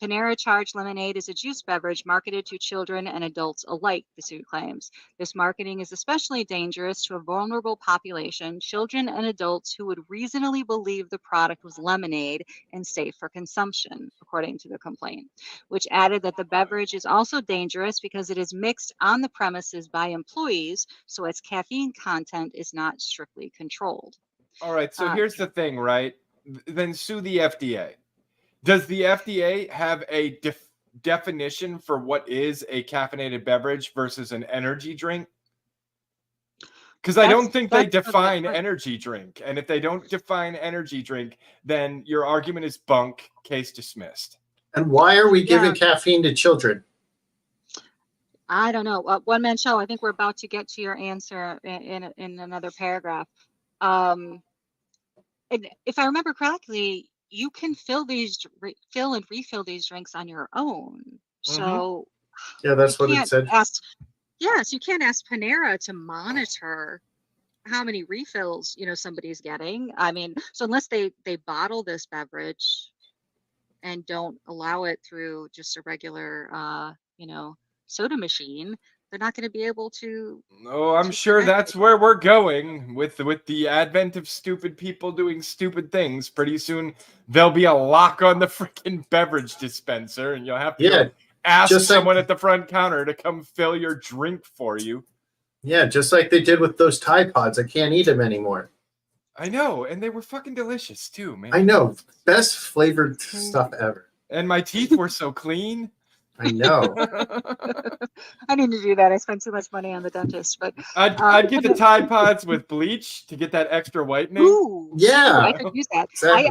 Speaker 3: Panera charged lemonade is a juice beverage marketed to children and adults alike, the suit claims. This marketing is especially dangerous to a vulnerable population, children and adults who would reasonably believe the product was lemonade and safe for consumption, according to the complaint, which added that the beverage is also dangerous because it is mixed on the premises by employees, so its caffeine content is not strictly controlled.
Speaker 5: All right, so here's the thing, right? Then sue the FDA. Does the FDA have a definition for what is a caffeinated beverage versus an energy drink? Because I don't think they define energy drink. And if they don't define energy drink, then your argument is bunk, case dismissed.
Speaker 4: And why are we giving caffeine to children?
Speaker 3: I don't know. One man show. I think we're about to get to your answer in another paragraph. And if I remember correctly, you can fill and refill these drinks on your own. So
Speaker 4: yeah, that's what it said.
Speaker 3: Yes, you can't ask Panera to monitor how many refills somebody's getting. I mean, so unless they bottle this beverage and don't allow it through just a regular, soda machine, they're not going to be able to.
Speaker 5: Oh, I'm
Speaker 3: to
Speaker 5: sure
Speaker 3: prevent
Speaker 5: that's
Speaker 3: it.
Speaker 5: where we're going with the advent of stupid people doing stupid things. Pretty soon there'll be a lock on the freaking beverage dispenser, and you'll have to go ask
Speaker 4: just like-
Speaker 5: someone at the front counter to come fill your drink for you.
Speaker 4: Yeah, just like they did with those Tide Pods. I can't eat them anymore.
Speaker 5: I know, and they were fucking delicious too, man.
Speaker 4: I know. Best flavored stuff ever.
Speaker 5: And my teeth were so clean.
Speaker 4: I know.
Speaker 3: I need to do that. I spent too much money on the dentist, but
Speaker 5: I'd get the Tide Pods with bleach to get that extra whitening.
Speaker 3: ooh,
Speaker 4: Yeah.
Speaker 3: I could use that.
Speaker 4: Exactly.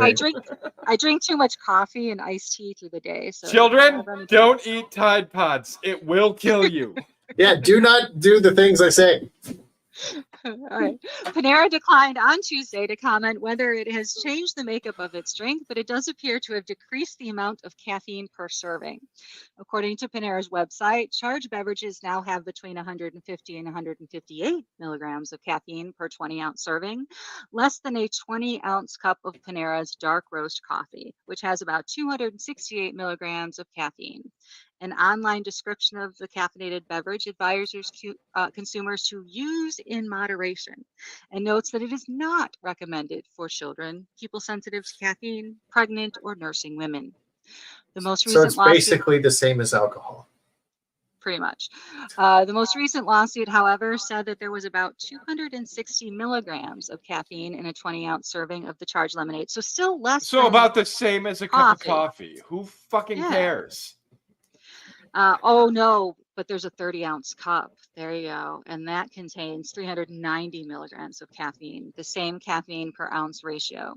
Speaker 3: I drink too much coffee and iced tea through the day. So
Speaker 5: Children, don't eat Tide Pods. It will kill you.
Speaker 4: Yeah, do not do the things I say.
Speaker 3: All right. Panera declined on Tuesday to comment whether it has changed the makeup of its drink, but it does appear to have decreased the amount of caffeine per serving. According to Panera's website, charged beverages now have between 150 and 158 milligrams of caffeine per 20-ounce serving, less than a 20-ounce cup of Panera's dark roast coffee, which has about 268 milligrams of caffeine. An online description of the caffeinated beverage advises consumers to use in moderation and notes that it is not recommended for children, people sensitive to caffeine, pregnant, or nursing women. The most recent
Speaker 4: So it's basically the same as alcohol.
Speaker 3: Pretty much. The most recent lawsuit, however, said that there was about 260 milligrams of caffeine in a 20-ounce serving of the charged lemonade. So still less.
Speaker 5: So about the same as a cup of coffee. Who fucking cares?
Speaker 3: Oh no, but there's a 30-ounce cup. There you go. And that contains 390 milligrams of caffeine, the same caffeine per ounce ratio.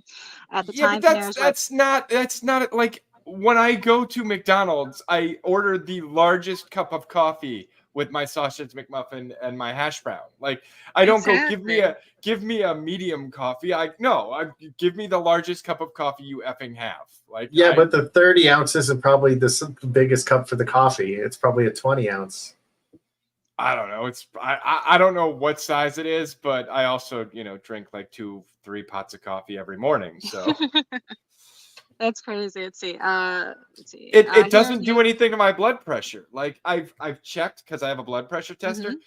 Speaker 3: At the time,
Speaker 5: but that's not like when I go to McDonald's, I order the largest cup of coffee with my sausage McMuffin and my hash brown. Like I don't go give me a medium coffee. Give me the largest cup of coffee you effing have. Like
Speaker 4: but the 30 ounces is probably the biggest cup for the coffee. It's probably a 20 ounce.
Speaker 5: I don't know. I don't know what size it is, but I also drink like 2-3 pots of coffee every morning. So
Speaker 3: that's crazy. Let's see.
Speaker 5: It doesn't do anything to my blood pressure. Like I've checked because I have a blood pressure tester.
Speaker 3: Mm-hmm.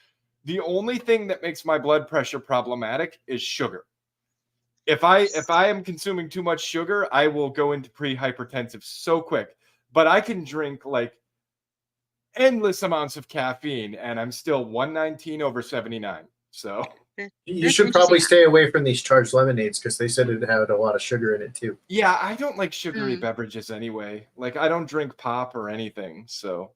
Speaker 5: The only thing that makes my blood pressure problematic is sugar. If I am consuming too much sugar, I will go into pre-hypertensive so quick. But I can drink like endless amounts of caffeine and I'm still 119/79. So
Speaker 4: you should probably stay away from these charged lemonades because they said it had a lot of sugar in it too.
Speaker 5: Yeah, I don't like sugary beverages anyway. Like I don't drink pop or anything. So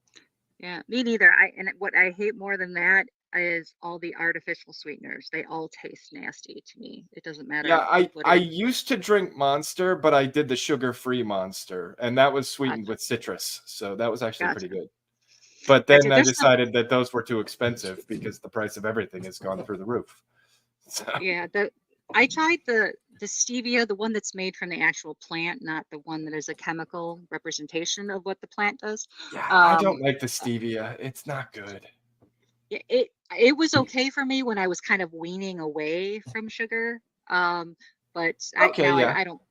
Speaker 3: yeah, me neither. And what I hate more than that is all the artificial sweeteners. They all taste nasty to me. It doesn't matter.
Speaker 5: Yeah, I used to drink Monster, but I did the sugar-free Monster, and that was sweetened with citrus. So that was actually pretty good. But then I decided that those were too expensive because the price of everything has gone through the roof. So.
Speaker 3: Yeah, I tried the stevia, the one that's made from the actual plant, not the one that is a chemical representation of what the plant does.
Speaker 5: Yeah, I don't like the stevia. It's not good.
Speaker 3: It was okay for me when I was kind of weaning away from sugar. But I don't.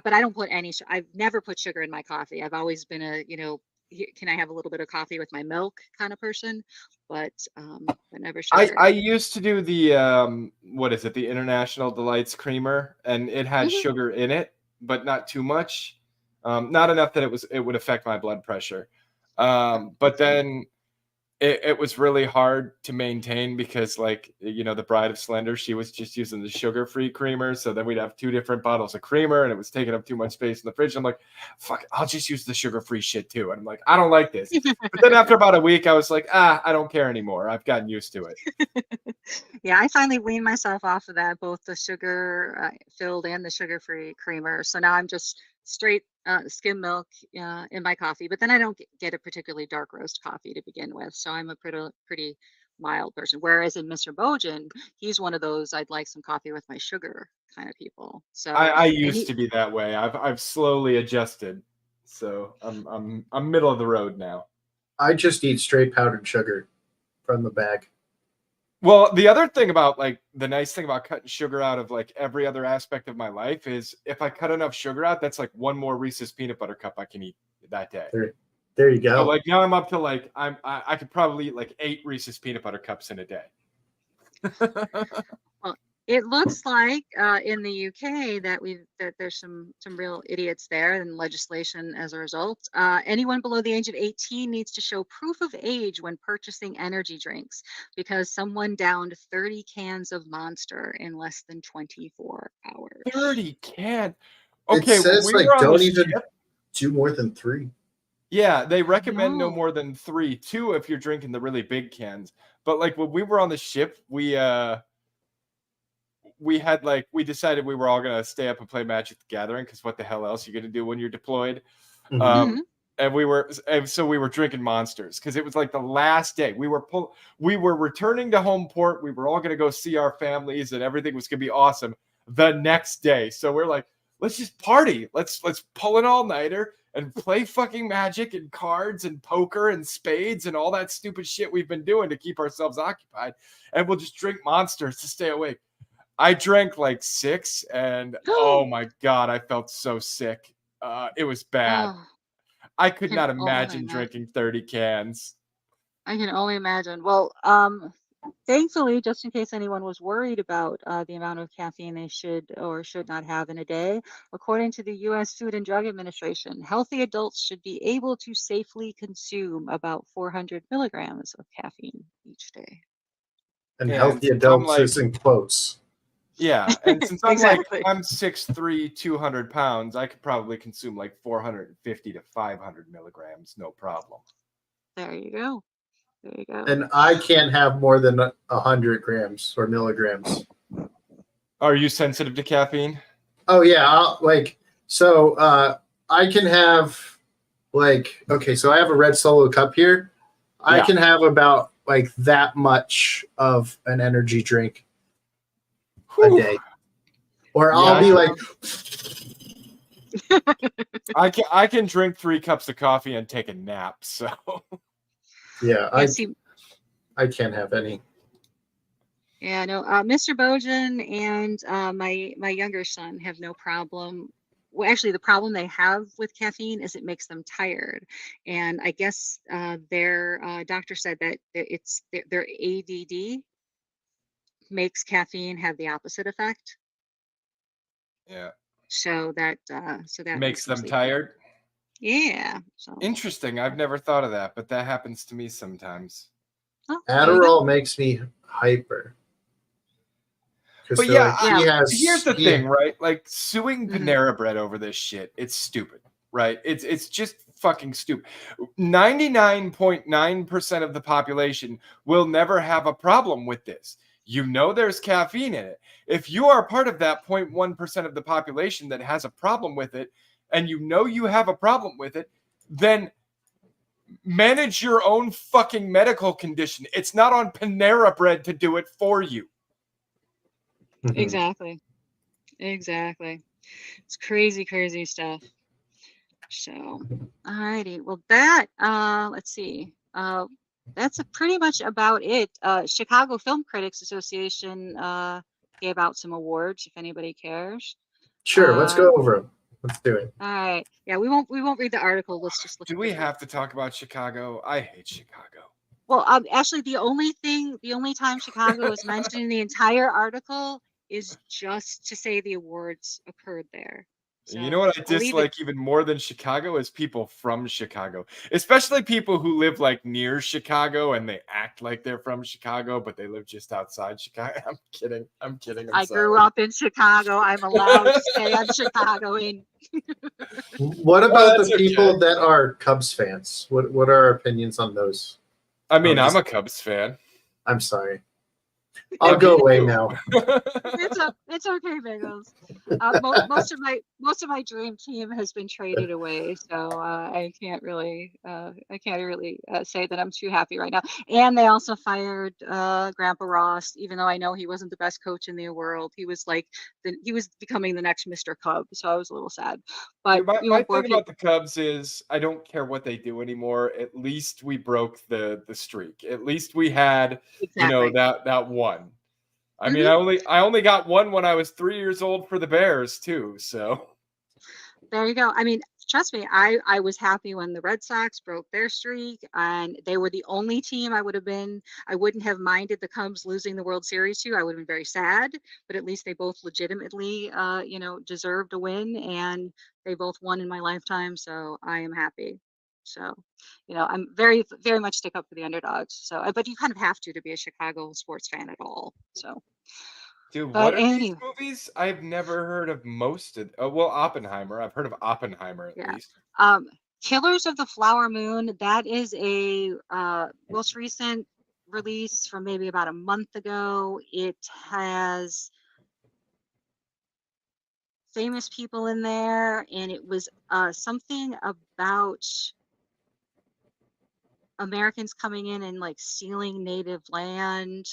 Speaker 3: But I don't put any. I've never put sugar in my coffee. I've always been a can I have a little bit of coffee with my milk kind of person, but never sugar.
Speaker 5: I used to do the what is it, the International Delights creamer, and it had sugar in it, but not too much, not enough that it would affect my blood pressure. But then it was really hard to maintain because, like, the Bride of Slender, she was just using the sugar-free creamer. So then we'd have 2 different bottles of creamer and it was taking up too much space in the fridge. I'm like, fuck, I'll just use the sugar-free shit too. And I'm like, I don't like this. But then after about a week, I was like, I don't care anymore. I've gotten used to it.
Speaker 3: Yeah, I finally weaned myself off of that, both the sugar filled and the sugar-free creamer. So now I'm just straight skim milk in my coffee, but then I don't get a particularly dark roast coffee to begin with. So I'm a pretty mild person. Whereas in Mr. Bojan, he's one of those I'd like some coffee with my sugar kind of people. So
Speaker 5: I used to be that way. I've slowly adjusted. So I'm middle of the road now.
Speaker 4: I just eat straight powdered sugar from the bag.
Speaker 5: Well, the other thing about like the nice thing about cutting sugar out of like every other aspect of my life is if I cut enough sugar out, that's like one more Reese's peanut butter cup I can eat that day.
Speaker 4: There you go.
Speaker 5: So like now I'm up to like I could probably eat like 8 Reese's peanut butter cups in a day.
Speaker 3: Well, it looks like in the UK that there's some real idiots there and legislation as a result. Anyone below the age of 18 needs to show proof of age when purchasing energy drinks because someone downed 30 cans of Monster in less than 24 hours.
Speaker 5: 30 cans.
Speaker 4: Okay, it says like don't even do more than 3.
Speaker 5: Yeah, they recommend no more than 3, 2 if you're drinking the really big cans. But like when we were on the ship, we decided we were all gonna stay up and play Magic the Gathering because what the hell else are you gonna do when you're deployed?
Speaker 4: Mm-hmm.
Speaker 5: And we were drinking Monsters because it was like the last day. We were returning to home port. We were all gonna go see our families and everything was gonna be awesome the next day. So we're like, let's just party. Let's pull an all-nighter and play fucking Magic and cards and poker and spades and all that stupid shit we've been doing to keep ourselves occupied. And we'll just drink Monsters to stay awake. I drank like 6 and oh my God, I felt so sick. It was bad. I could not imagine drinking 30 cans.
Speaker 3: I can only imagine. Well, thankfully, just in case anyone was worried about the amount of caffeine they should or should not have in a day, according to the U.S. Food and Drug Administration, healthy adults should be able to safely consume about 400 milligrams of caffeine each day.
Speaker 4: And healthy adults is in quotes.
Speaker 5: Yeah, and since I'm
Speaker 3: Exactly.
Speaker 5: I'm 6'3", 200 pounds, I could probably consume like 450 to 500 milligrams, no problem.
Speaker 3: There you go. There you go.
Speaker 4: And I can't have more than 100 grams or milligrams.
Speaker 5: Are you sensitive to caffeine?
Speaker 4: Oh yeah, I can have so I have a red Solo cup here. I can have about like that much of an energy drink a day, or I'll be like,
Speaker 5: I can drink 3 cups of coffee and take a nap. So
Speaker 4: yeah, I can't have any.
Speaker 3: Yeah, no, Mr. Bojan and my younger son have no problem. Well, actually, the problem they have with caffeine is it makes them tired, and I guess their doctor said that it's their ADD makes caffeine have the opposite effect.
Speaker 5: yeah,
Speaker 3: So that
Speaker 5: makes them tired.
Speaker 3: Yeah. So
Speaker 5: Interesting. I've never thought of that, but that happens to me sometimes.
Speaker 3: oh,
Speaker 4: Adderall makes me hyper.
Speaker 5: But here's the thing, right? Like suing Panera Bread over this shit, it's stupid, right? It's just fucking stupid. 99.9% of the population will never have a problem with this. You know there's caffeine in it. If you are part of that 0.1% of the population that has a problem with it, and you know you have a problem with it, then manage your own fucking medical condition. It's not on Panera Bread to do it for you.
Speaker 3: Exactly. It's crazy stuff. So, alrighty. Well, that let's see. That's pretty much about it. Chicago Film Critics Association gave out some awards. If anybody cares.
Speaker 4: Sure, let's go over them. Let's do it.
Speaker 3: All right. Yeah, we won't read the article. Let's just look.
Speaker 5: Do we have to talk about Chicago? I hate Chicago.
Speaker 3: Well, actually, the only time Chicago is mentioned in the entire article is just to say the awards occurred there. So
Speaker 5: you know what I dislike even more than Chicago is people from Chicago, especially people who live like near Chicago and they act like they're from Chicago, but they live just outside Chicago. I'm kidding.
Speaker 3: I grew up in Chicago. I'm allowed to say I'm Chicagoan.
Speaker 4: What about the people that are Cubs fans? What are our opinions on those?
Speaker 5: I mean, I'm a Cubs fan.
Speaker 4: I'm sorry. I'll go away now.
Speaker 3: It's okay, Bagels. Most of my dream team has been traded away, so I can't really say that I'm too happy right now. And they also fired Grandpa Ross, even though I know he wasn't the best coach in the world. He was like he was becoming the next Mr. Cub, so I was a little sad. But
Speaker 5: Dude, my thing about the Cubs is I don't care what they do anymore. At least we broke the streak. At least we had
Speaker 3: exactly.
Speaker 5: that one. I mean, I only got one when I was 3 years old for the Bears too. So
Speaker 3: there you go. I mean, trust me, I was happy when the Red Sox broke their streak, and they were the only team I wouldn't have minded the Cubs losing the World Series to. I would have been very sad, but at least they both legitimately, deserved a win, and they both won in my lifetime. So I am happy. So, I'm very, very much stick up for the underdogs. So, but you kind of have to be a Chicago sports fan at all. So.
Speaker 5: dude,
Speaker 3: But
Speaker 5: what are these
Speaker 3: anyway,
Speaker 5: movies? I've never heard of most of. Well, Oppenheimer. I've heard of Oppenheimer at
Speaker 3: yeah.
Speaker 5: least.
Speaker 3: Killers of the Flower Moon. That is a most recent release from maybe about a month ago. It has famous people in there, and it was something about Americans coming in and like stealing native land.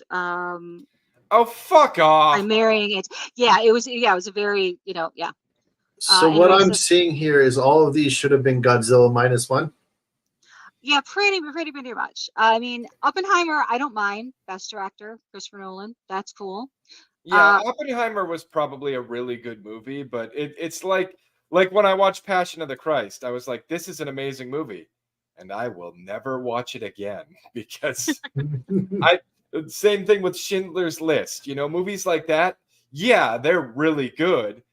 Speaker 5: Oh, fuck off!
Speaker 3: By marrying it. Yeah, it was a very yeah.
Speaker 4: So what I'm seeing here is all of these should have been Godzilla -1.
Speaker 3: Yeah, pretty much. I mean, Oppenheimer, I don't mind. Best director, Christopher Nolan. That's cool.
Speaker 5: Yeah, Oppenheimer was probably a really good movie, but it's like when I watched Passion of the Christ, I was like, this is an amazing movie, and I will never watch it again because same thing with Schindler's List. Movies like that, yeah, they're really good,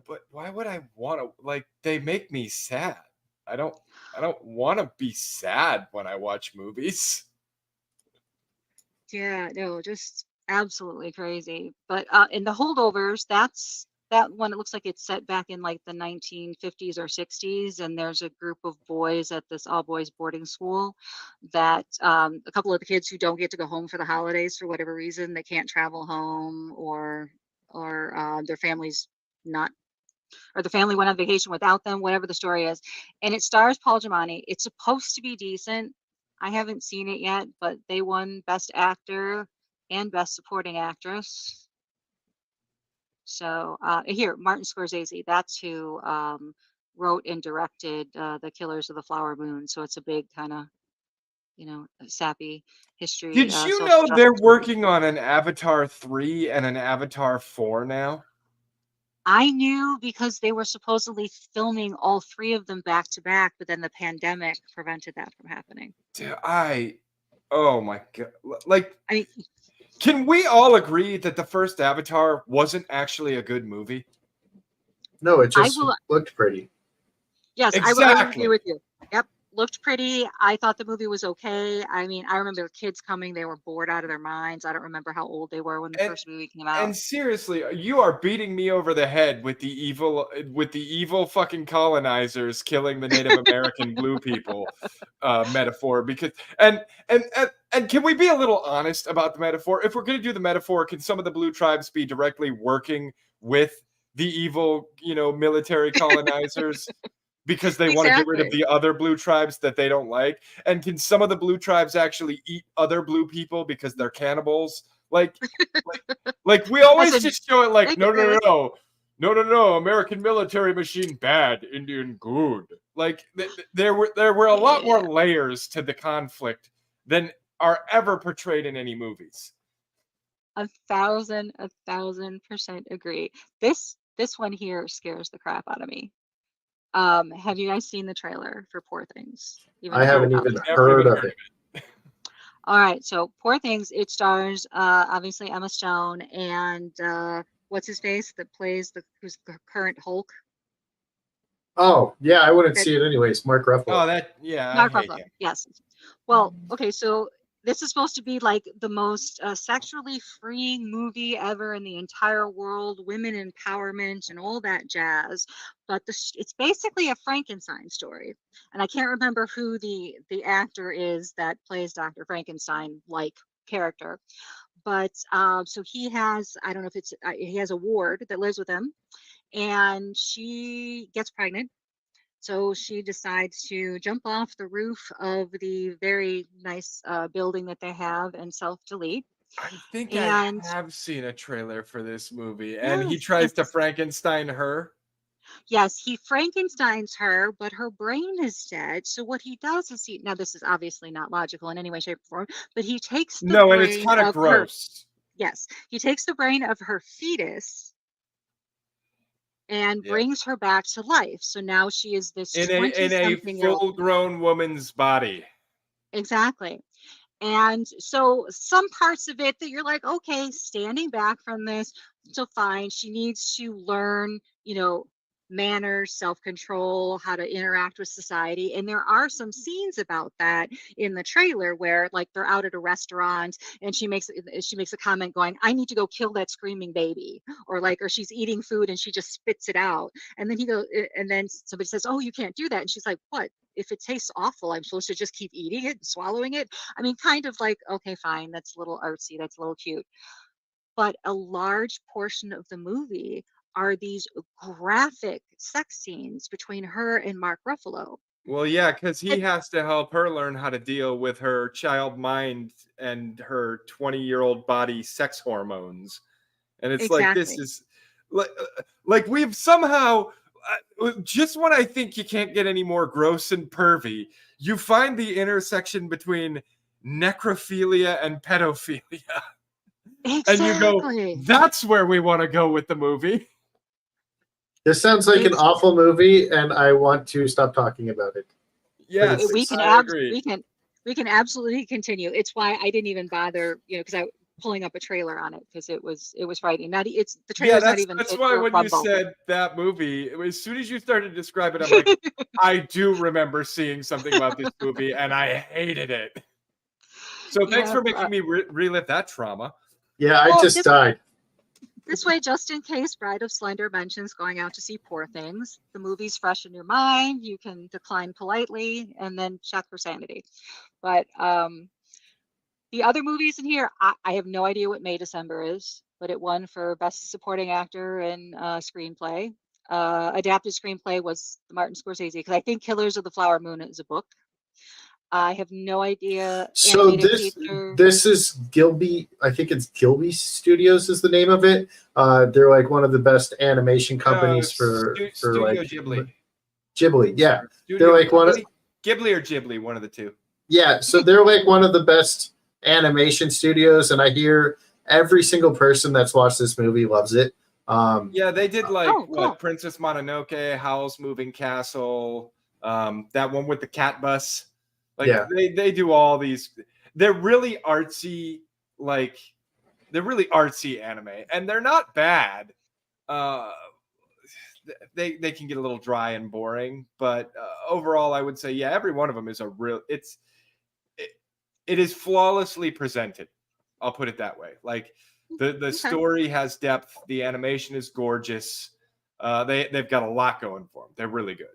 Speaker 5: but why would I want to they make me sad. I don't want to be sad when I watch movies.
Speaker 3: Yeah, no, just absolutely crazy. But in The Holdovers, that one, it looks like it's set back in like the 1950s or 60s, and there's a group of boys at this all boys boarding school that a couple of the kids who don't get to go home for the holidays for whatever reason, they can't travel home, or their families not or the family went on vacation without them, whatever the story is. And it stars Paul Giamatti. It's supposed to be decent. I haven't seen it yet, but they won Best Actor and Best Supporting Actress. So here, Martin Scorsese, that's who wrote and directed The Killers of the Flower Moon. So it's a big kind of, sappy history.
Speaker 5: Did you know they're working on an Avatar 3 and an Avatar 4 now?
Speaker 3: I knew because they were supposedly filming all three of them back to back, but then the pandemic prevented that from happening.
Speaker 5: Dude, oh my God.
Speaker 3: I mean,
Speaker 5: can we all agree that the first Avatar wasn't actually a good movie?
Speaker 4: No, it just looked pretty.
Speaker 3: Yes,
Speaker 5: exactly.
Speaker 3: I would agree with you. Yep, looked pretty. I thought the movie was okay. I mean, I remember kids coming; they were bored out of their minds. I don't remember how old they were when the first movie came out.
Speaker 5: And seriously, you are beating me over the head with the evil fucking colonizers killing the Native American blue people metaphor. Because and can we be a little honest about the metaphor? If we're going to do the metaphor, can some of the blue tribes be directly working with the evil, military colonizers? Because they want to get rid of the other blue tribes that they don't like? And can some of the blue tribes actually eat other blue people because they're cannibals? Like we always just show it like, no, American military machine bad, Indian good. Like there were a lot more layers to the conflict than are ever portrayed in any movies.
Speaker 3: 1,000% agree. This one here scares the crap out of me. Have you guys seen the trailer for Poor Things?
Speaker 4: I haven't even heard of it.
Speaker 3: All right, so Poor Things, it stars obviously Emma Stone and what's his face that plays who's the current Hulk?
Speaker 4: Oh, yeah, I wouldn't see it anyways. Mark Ruffalo.
Speaker 5: Oh,
Speaker 3: Mark Ruffalo. Yes. Well, okay, so this is supposed to be like the most sexually freeing movie ever in the entire world, women empowerment and all that jazz. But it's basically a Frankenstein story. And I can't remember who the actor is that plays Dr. Frankenstein-like character. but so he has, I don't know if it's he has a ward that lives with him, and she gets pregnant. So she decides to jump off the roof of the very nice building that they have and self-delete.
Speaker 5: I think I
Speaker 3: And
Speaker 5: have seen a trailer for this movie, and he
Speaker 3: yes,
Speaker 5: tries
Speaker 3: yes,
Speaker 5: to Frankenstein her.
Speaker 3: yes, he Frankensteins her, but her brain is dead. So what he does is now this is obviously not logical in any way, shape, or form, but he takes the
Speaker 5: No, and it's
Speaker 3: brain
Speaker 5: kind of
Speaker 3: of her,
Speaker 5: gross.
Speaker 3: yes, he takes the brain of her fetus and
Speaker 5: Yeah.
Speaker 3: brings her back to life. So now she is this
Speaker 5: In
Speaker 3: 20
Speaker 5: a
Speaker 3: something year old.
Speaker 5: full-grown woman's body.
Speaker 3: Exactly. And so some parts of it that you're like, okay, standing back from this, so fine. She needs to learn, manners, self-control, how to interact with society. And there are some scenes about that in the trailer where like they're out at a restaurant and she makes a comment going, I need to go kill that screaming baby, or she's eating food and she just spits it out. And then somebody says, oh, you can't do that. And she's like, what? If it tastes awful, I'm supposed to just keep eating it and swallowing it? I mean, kind of like, okay, fine, that's a little artsy, that's a little cute. But a large portion of the movie are these graphic sex scenes between her and Mark Ruffalo.
Speaker 5: Well, yeah, because he
Speaker 3: And
Speaker 5: has to help her learn how to deal with her child mind and her 20-year-old body sex hormones. And it's like, this
Speaker 3: exactly.
Speaker 5: is like we've somehow, just when I think you can't get any more gross and pervy, you find the intersection between necrophilia and pedophilia. And you go,
Speaker 3: Exactly.
Speaker 5: that's where we want to go with the movie.
Speaker 4: This sounds like an
Speaker 3: It's
Speaker 4: awful movie, and I want to stop talking about it. But
Speaker 5: Yes,
Speaker 3: we can
Speaker 5: I agree.
Speaker 3: we can absolutely continue. It's why I didn't even bother, because I pulling up a trailer on it because it was frightening. Not it's the
Speaker 5: Yeah,
Speaker 3: trailer's not even
Speaker 5: that's
Speaker 3: fit
Speaker 5: why
Speaker 3: for
Speaker 5: when you
Speaker 3: Rumble.
Speaker 5: said that movie, as soon as you started to describe it, I'm like, I do remember seeing something about this movie, and I hated it. So thanks
Speaker 3: Yeah.
Speaker 5: for making me relive that trauma.
Speaker 4: Yeah, I
Speaker 3: Well,
Speaker 4: just died.
Speaker 3: this way, just in case Bride of Slender mentions going out to see Poor Things, the movie's fresh in your mind. You can decline politely and then check for sanity. But the other movies in here, I have no idea what May December is, but it won for Best Supporting Actor and Screenplay. Adapted screenplay was the Martin Scorsese, because I think Killers of the Flower Moon is a book. I have no idea.
Speaker 4: So
Speaker 3: Animated
Speaker 4: this
Speaker 3: feature.
Speaker 4: this is Gilby. I think it's Gilby Studios is the name of it. They're like one of the best animation companies for
Speaker 5: Studio
Speaker 4: like
Speaker 5: Ghibli.
Speaker 4: Ghibli. Yeah,
Speaker 5: Studio
Speaker 4: they're like one of
Speaker 5: Ghibli or Ghibli, one of the two.
Speaker 4: yeah. So they're like one of the best animation studios, and I hear every single person that's watched this movie loves it.
Speaker 5: Yeah, they did like
Speaker 3: Oh, cool.
Speaker 5: Princess Mononoke, Howl's Moving Castle, that one with the cat bus. Like
Speaker 4: Yeah.
Speaker 5: they do all these. They're really artsy, they're really artsy anime, and they're not bad. They can get a little dry and boring, but overall, I would say yeah, every one of them is it is flawlessly presented. I'll put it that way. Like the story has depth, the animation is gorgeous. They've got a lot going for them. They're really good.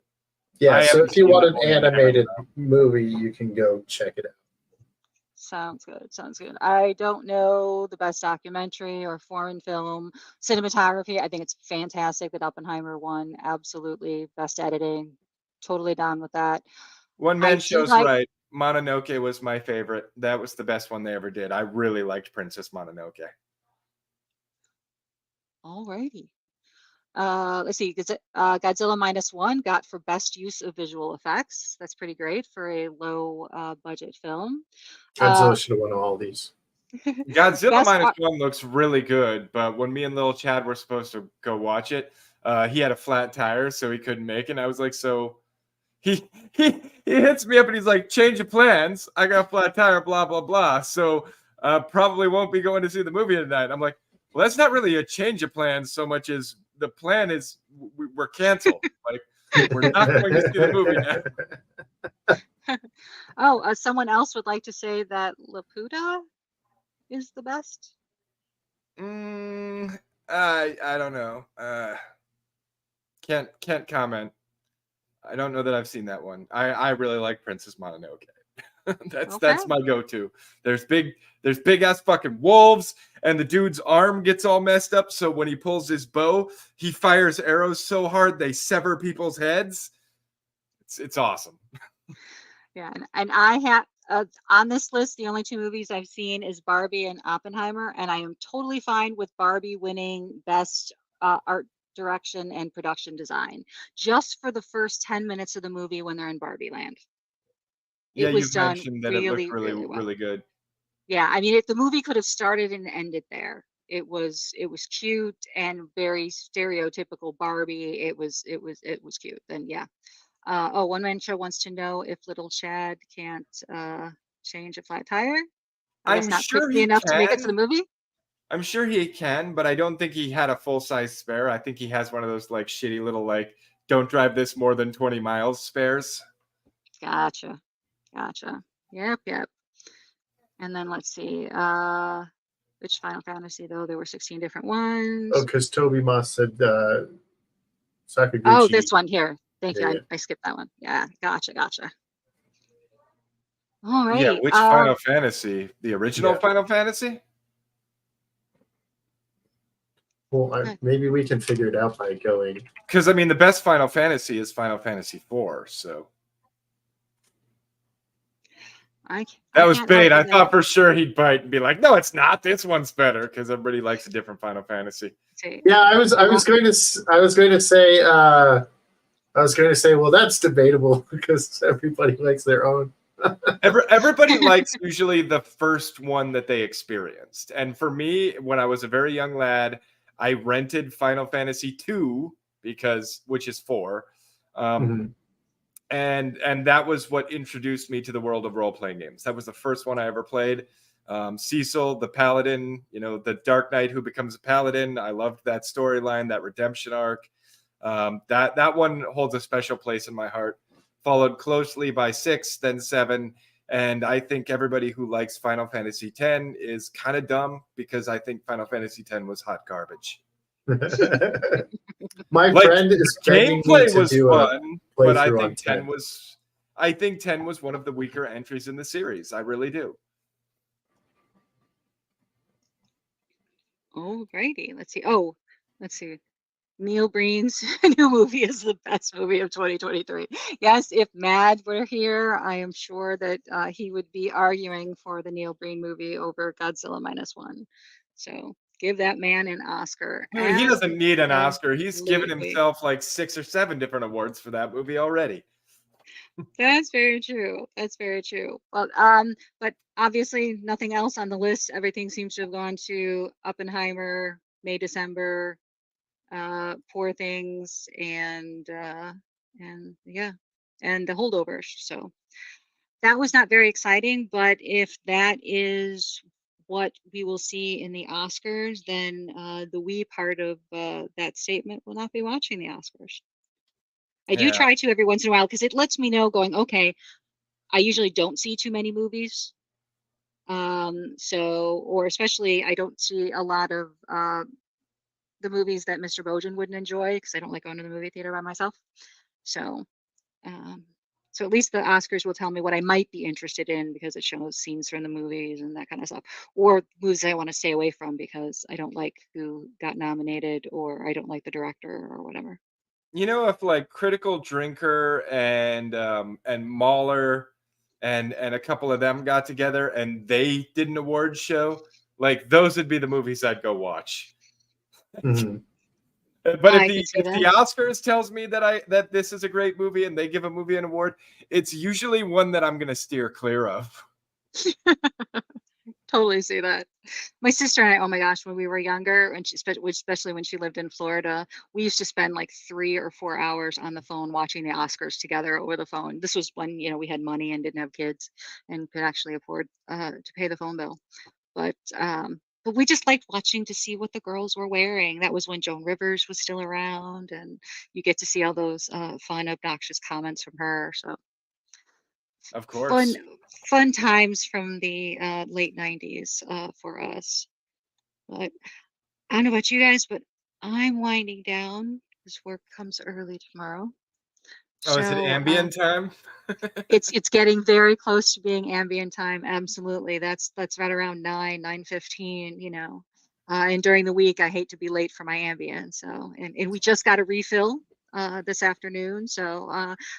Speaker 4: Yeah, so if you want an animated movie, you can go check it out.
Speaker 3: Sounds good. Sounds good. I don't know the best documentary or foreign film cinematography. I think it's fantastic that Oppenheimer won. Absolutely. Best editing. Totally down with that.
Speaker 5: One
Speaker 3: I
Speaker 5: man
Speaker 3: do
Speaker 5: show's
Speaker 3: like.
Speaker 5: right. Mononoke was my favorite. That was the best one they ever did. I really liked Princess Mononoke.
Speaker 3: Alrighty. Let's see. Godzilla -1 got for best use of visual effects. That's pretty great for a low budget film.
Speaker 4: Godzilla should have won all these.
Speaker 5: Godzilla
Speaker 3: Best art-
Speaker 5: -1 looks really good, but when me and little Chad were supposed to go watch it, he had a flat tire, so he couldn't make it. And I was like, so he hits me up and he's like, change of plans. I got a flat tire, blah, blah, blah. So probably won't be going to see the movie tonight. I'm like, well, that's not really a change of plans so much as the plan is we're canceled. Like, we're not going to see the movie now.
Speaker 3: Oh, someone else would like to say that Laputa is the best.
Speaker 5: I don't know. Can't comment. I don't know that I've seen that one. I really like Princess Mononoke. That's my go-to. There's big ass fucking wolves, and the dude's arm gets all messed up. So when he pulls his bow, he fires arrows so hard they sever people's heads. It's awesome.
Speaker 3: Yeah, and I have on this list, the only two movies I've seen is Barbie and Oppenheimer, and I am totally fine with Barbie winning best art direction and production design, just for the first 10 minutes of the movie when they're in Barbie land.
Speaker 5: Yeah,
Speaker 3: It was
Speaker 5: you've
Speaker 3: done
Speaker 5: mentioned that it looked
Speaker 3: really,
Speaker 5: really,
Speaker 3: really well.
Speaker 5: really good.
Speaker 3: Yeah, I mean, the movie could have started and ended there. It was cute and very stereotypical Barbie. It was cute. And yeah. Oh, One Man Show wants to know if little Chad can't change a flat tire. I guess
Speaker 5: I'm
Speaker 3: not
Speaker 5: sure
Speaker 3: quickly
Speaker 5: he
Speaker 3: enough to make it to the
Speaker 5: can.
Speaker 3: movie.
Speaker 5: I'm sure he can, but I don't think he had a full-size spare. I think he has one of those like shitty little like don't drive this more than 20 miles spares.
Speaker 3: Gotcha. Yep. And then let's see. Which Final Fantasy though? There were 16 different ones.
Speaker 4: Oh, because Toby Moss said Sakaguchi.
Speaker 3: Oh, this one here. Thank you.
Speaker 4: Yeah.
Speaker 3: I skipped that one. Yeah, gotcha. All right.
Speaker 5: Yeah, which Final Fantasy? The original
Speaker 4: Yeah.
Speaker 5: Final Fantasy?
Speaker 4: Well, maybe we can figure it out by going.
Speaker 5: Because I mean, the best Final Fantasy is Final Fantasy IV. So that was bait. I thought for sure he'd bite and be like, "No, it's not. This one's better," because everybody likes a different Final Fantasy.
Speaker 4: Yeah, I was going to say, well, that's debatable because everybody likes their own.
Speaker 5: Everybody likes usually the first one that they experienced. And for me, when I was a very young lad, I rented Final Fantasy II which is 4. And that was what introduced me to the world of role-playing games. That was the first one I ever played. Cecil, the paladin, the Dark Knight who becomes a paladin. I loved that storyline, that redemption arc. That one holds a special place in my heart. Followed closely by 6, then 7. And I think everybody who likes Final Fantasy X is kind of dumb because I think Final Fantasy X was hot garbage.
Speaker 4: My friend is
Speaker 5: gameplay was fun, but I think
Speaker 4: 10
Speaker 5: was 10 was one of the weaker entries in the series. I really do.
Speaker 3: Alrighty, let's see. Neil Breen's new movie is the best movie of 2023. Yes, if Mad were here, I am sure that he would be arguing for the Neil Breen movie over Godzilla -1. So give that man an Oscar.
Speaker 5: He doesn't need an Oscar. He's given himself like 6 or 7 different awards for that movie already.
Speaker 3: That's very true. Well, but obviously nothing else on the list. Everything seems to have gone to Oppenheimer, May, December, Poor Things, and the Holdovers. So that was not very exciting, but if that is what we will see in the Oscars, then the we part of that statement will not be watching the Oscars. I do try to every once in a while because it lets me know going, okay, I usually don't see too many movies. Or especially I don't see a lot of the movies that Mr. Bojan wouldn't enjoy because I don't like going to the movie theater by myself. So at least the Oscars will tell me what I might be interested in because it shows scenes from the movies and that kind of stuff, or movies I want to stay away from because I don't like who got nominated or I don't like the director or whatever.
Speaker 5: If like Critical Drinker and Mahler and a couple of them got together and they did an awards show, like those would be the movies I'd go watch.
Speaker 4: Mm-hmm.
Speaker 5: But if the Oscars tells me that this is a great movie and they give a movie an award, it's usually one that I'm going to steer clear of.
Speaker 3: Totally see that. My sister and I, oh my gosh, when we were younger, and especially when she lived in Florida, we used to spend like 3 or 4 hours on the phone watching the Oscars together over the phone. This was when we had money and didn't have kids and could actually afford to pay the phone bill. But we just liked watching to see what the girls were wearing. That was when Joan Rivers was still around, and you get to see all those fun, obnoxious comments from her. So,
Speaker 5: of course,
Speaker 3: fun times from the late 90s for us. But I don't know about you guys, but I'm winding down because work comes early tomorrow.
Speaker 5: Oh, is it ambient time?
Speaker 3: It's getting very close to being ambient time. Absolutely. That's right around 9:15, you know. And during the week, I hate to be late for my ambient. So, and we just got a refill this afternoon. So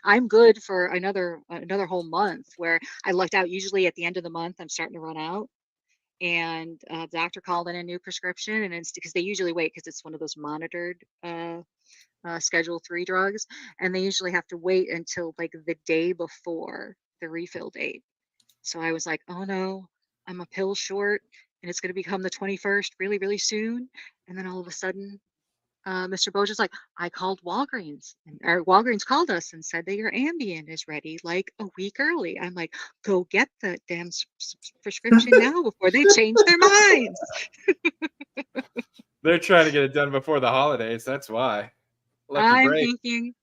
Speaker 3: I'm good for another whole month where I lucked out. Usually at the end of the month, I'm starting to run out. And the doctor called in a new prescription, and it's because they usually wait because it's one of those monitored Schedule 3 drugs, and they usually have to wait until like the day before the refill date. So I was like, oh no, I'm a pill short, and it's going to become the 21st really, really soon. And then all of a sudden, Mr. Boja's like, I called Walgreens, or Walgreens called us and said that your Ambien is ready like a week early. I'm like, go get the damn prescription now before they change their minds.
Speaker 5: They're trying to get it done before the holidays. That's why. Lucky
Speaker 3: I'm
Speaker 5: break.
Speaker 3: thinking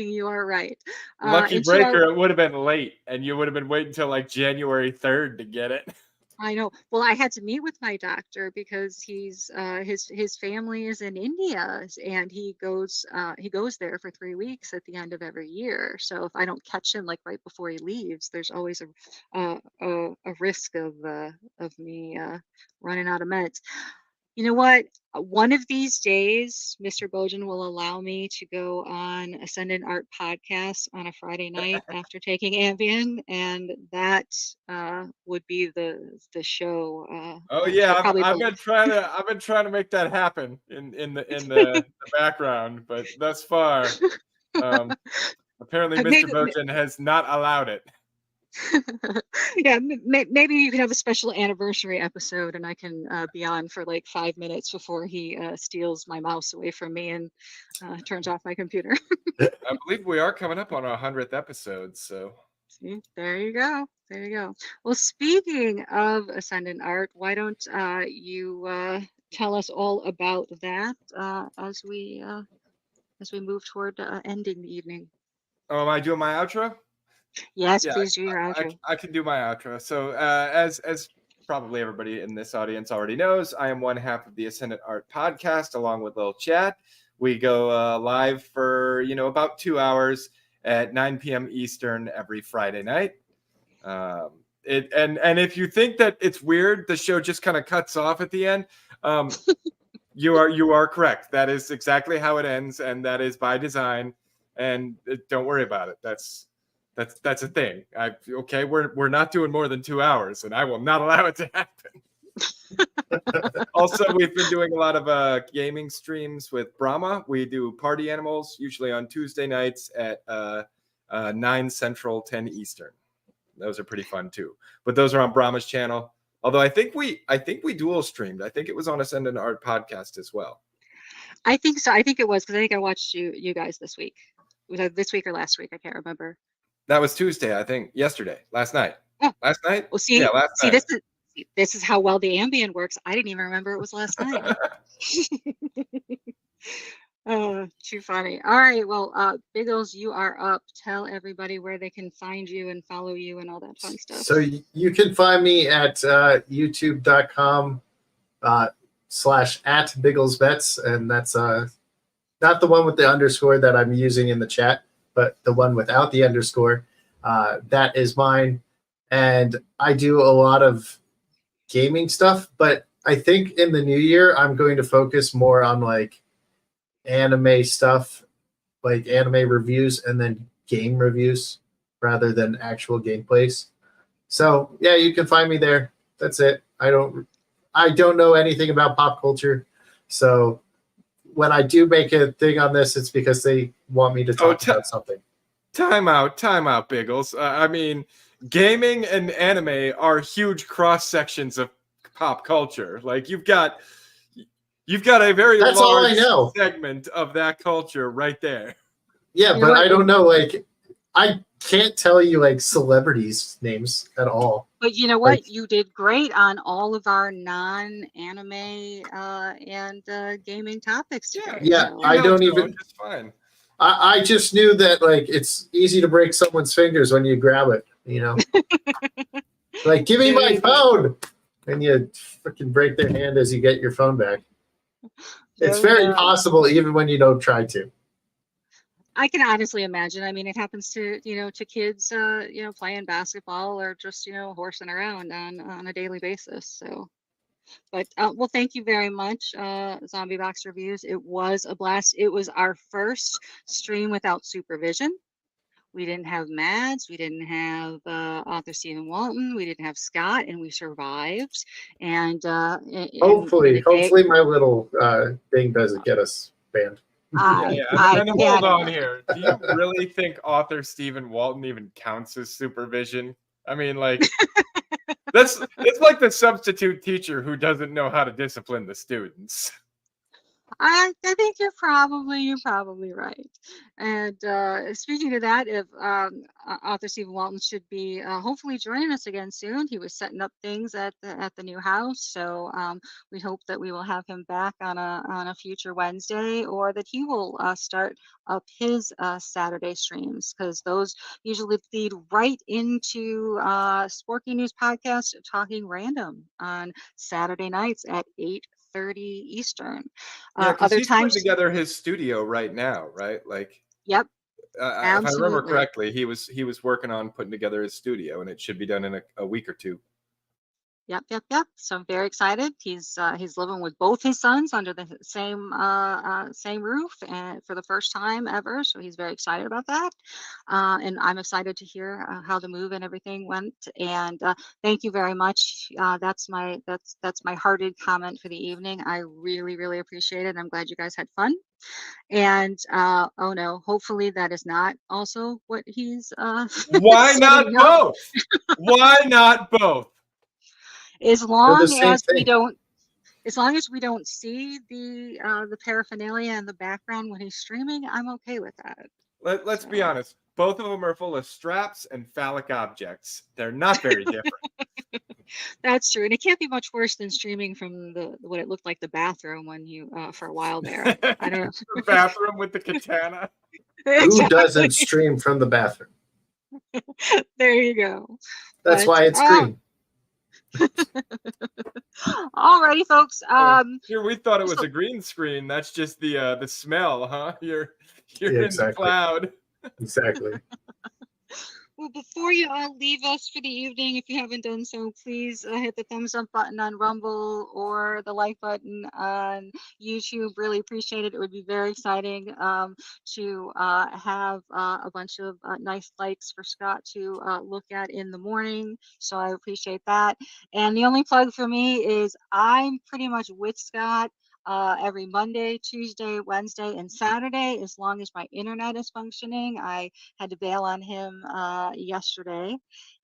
Speaker 3: you are right.
Speaker 5: Lucky
Speaker 3: and so
Speaker 5: breaker, it would have been late, and you would have been waiting until like January 3rd to get it.
Speaker 3: I know. Well, I had to meet with my doctor because he's his family is in India, and he goes there for 3 weeks at the end of every year. So if I don't catch him like right before he leaves, there's always a risk of me running out of meds. You know what? One of these days, Mr. Bojan will allow me to go on Ascendant Art podcast on a Friday night after taking Ambien, and that would be the show.
Speaker 5: Oh yeah,
Speaker 3: probably
Speaker 5: I've been trying to make that happen in the background, but thus far, apparently Mr. Bojan has not allowed it.
Speaker 3: Yeah, maybe you can have a special anniversary episode, and I can be on for like 5 minutes before he steals my mouse away from me and turns off my computer.
Speaker 5: I believe we are coming up on our 100th episode, so.
Speaker 3: See, there you go. Well, speaking of Ascendant Art, why don't you tell us all about that as we move toward ending the evening?
Speaker 5: Oh, am I doing my outro?
Speaker 3: Yes,
Speaker 5: Yeah,
Speaker 3: please do your outro.
Speaker 5: I can do my outro. So, as probably everybody in this audience already knows, I am one half of the Ascendant Art podcast, along with Lil Chat. We go live for about 2 hours at 9 p.m. Eastern every Friday night. And if you think that it's weird, the show just kind of cuts off at the end. You are correct. That is exactly how it ends, and that is by design. And don't worry about it. That's a thing. Okay, we're not doing more than 2 hours, and I will not allow it to happen. Also, we've been doing a lot of gaming streams with Brahma. We do Party Animals usually on Tuesday nights at 9 Central, 10 Eastern. Those are pretty fun too. But those are on Brahma's channel. Although I think we dual streamed. I think it was on Ascendant Art podcast as well. I
Speaker 3: think so. I think it was because I think I watched you guys this week. Was that this week or last week? I can't remember.
Speaker 5: That was Tuesday, I think. Last night.
Speaker 3: Oh.
Speaker 5: Last night?
Speaker 3: Well, see, night. This is how well the Ambien works. I didn't even remember it was last night. Oh, too funny. All right, well, Biggles, you are up. Tell everybody where they can find you and follow you and all that fun stuff.
Speaker 4: So you can find me at youtube.com /@BigglesBets, and that's not the one with the underscore that I'm using in the chat, but the one without the underscore. That is mine. And I do a lot of gaming stuff, but I think in the new year, I'm going to focus more on like anime stuff, like anime reviews and then game reviews rather than actual gameplays. So yeah, you can find me there. That's it. I don't know anything about pop culture. So when I do make a thing on this, it's because they want me to talk about something.
Speaker 5: Time out, Biggles. I mean, gaming and anime are huge cross sections of pop culture. Like you've got a very large segment of that culture right there.
Speaker 4: Yeah, but I don't know. Like, I can't tell you like celebrities' names at all.
Speaker 3: But you know what? Like, you did great on all of our non-anime and gaming topics today.
Speaker 4: Yeah, so. I don't even.
Speaker 5: Just fine.
Speaker 4: I just knew that like it's easy to break someone's fingers when you grab it. You know, like give me my phone, and you freaking break their hand as you get your phone back. It's very possible, even when you don't try to.
Speaker 3: I can honestly imagine. I mean, it happens to, to kids, playing basketball or just, horsing around on a daily basis. So, but well, thank you very much, Zombie Box Reviews. It was a blast. It was our first stream without supervision. We didn't have Mads, we didn't have author Stephen Walton, we didn't have Scott, and we survived. And
Speaker 4: Hopefully my little thing doesn't get us banned.
Speaker 5: And hold on here. Do you really think author Stephen Walton even counts as supervision? I mean, like, it's like the substitute teacher who doesn't know how to discipline the students.
Speaker 3: I think you're probably right. And speaking of that, if author Stephen Walton should be hopefully joining us again soon. He was setting up things at the new house, so we hope that we will have him back on a future Wednesday, or that he will start up his Saturday streams, because those usually lead right into Sporking News Podcast Talking Random on Saturday nights at 8:30 Eastern.
Speaker 5: Yeah, because
Speaker 3: Other
Speaker 5: he's
Speaker 3: times,
Speaker 5: putting together his studio right now, right? Like,
Speaker 3: yep,
Speaker 5: if I remember
Speaker 3: absolutely.
Speaker 5: correctly, he was working on putting together his studio, and it should be done in a week or two.
Speaker 3: Yep. So I'm very excited. He's living with both his sons under the same roof, and for the first time ever. So he's very excited about that, and I'm excited to hear how the move and everything went. And thank you very much. That's my hearted comment for the evening. I really appreciate it. I'm glad you guys had fun. And oh no, hopefully that is not also what he's
Speaker 5: Why not
Speaker 3: setting up.
Speaker 5: both? Why not both?
Speaker 3: As long as we don't see the paraphernalia in the background when he's streaming, I'm okay with that.
Speaker 5: Let's be honest. Both of them are full of straps and phallic objects. They're not very different.
Speaker 3: That's true, and it can't be much worse than streaming from what it looked like the bathroom when you for a while there. I don't know.
Speaker 5: The bathroom with the katana.
Speaker 4: Who doesn't stream from the bathroom?
Speaker 3: There you go.
Speaker 4: That's why it's green.
Speaker 3: Alrighty, folks.
Speaker 5: Here we thought it was a green screen. That's just the smell, huh? You're in the cloud.
Speaker 4: Exactly.
Speaker 3: Well, before you all leave us for the evening, if you haven't done so, please hit the thumbs up button on Rumble or the like button on YouTube. Really appreciate it. It would be very exciting to have a bunch of nice likes for Scott to look at in the morning. So I appreciate that. And the only plug for me is I'm pretty much with Scott every Monday, Tuesday, Wednesday, and Saturday, as long as my internet is functioning. I had to bail on him yesterday.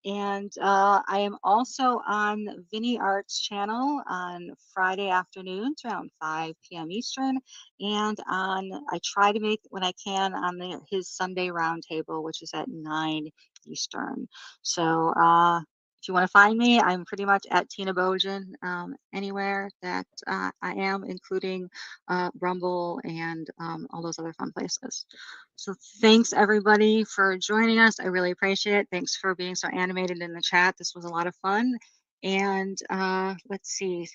Speaker 3: And I am also on Vinny Art's channel on Friday afternoons around 5 p.m. Eastern. And I try to make when I can on his Sunday roundtable, which is at 9 Eastern. So if you want to find me, I'm pretty much at Tina Bojan anywhere that I am, including Rumble and all those other fun places. So thanks everybody for joining us. I really appreciate it. Thanks for being so animated in the chat. This was a lot of fun. And let's see.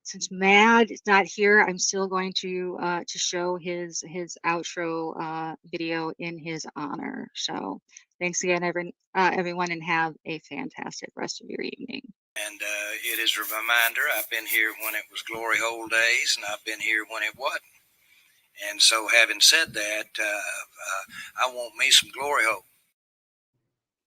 Speaker 3: Since Mad is not here, I'm still going to show his outro video in his honor. So thanks again, everyone, and have a fantastic rest of your evening.
Speaker 7: And it is a reminder, I've been here when it was glory hole days, and I've been here when it wasn't. And so having said that, I want me some glory hole.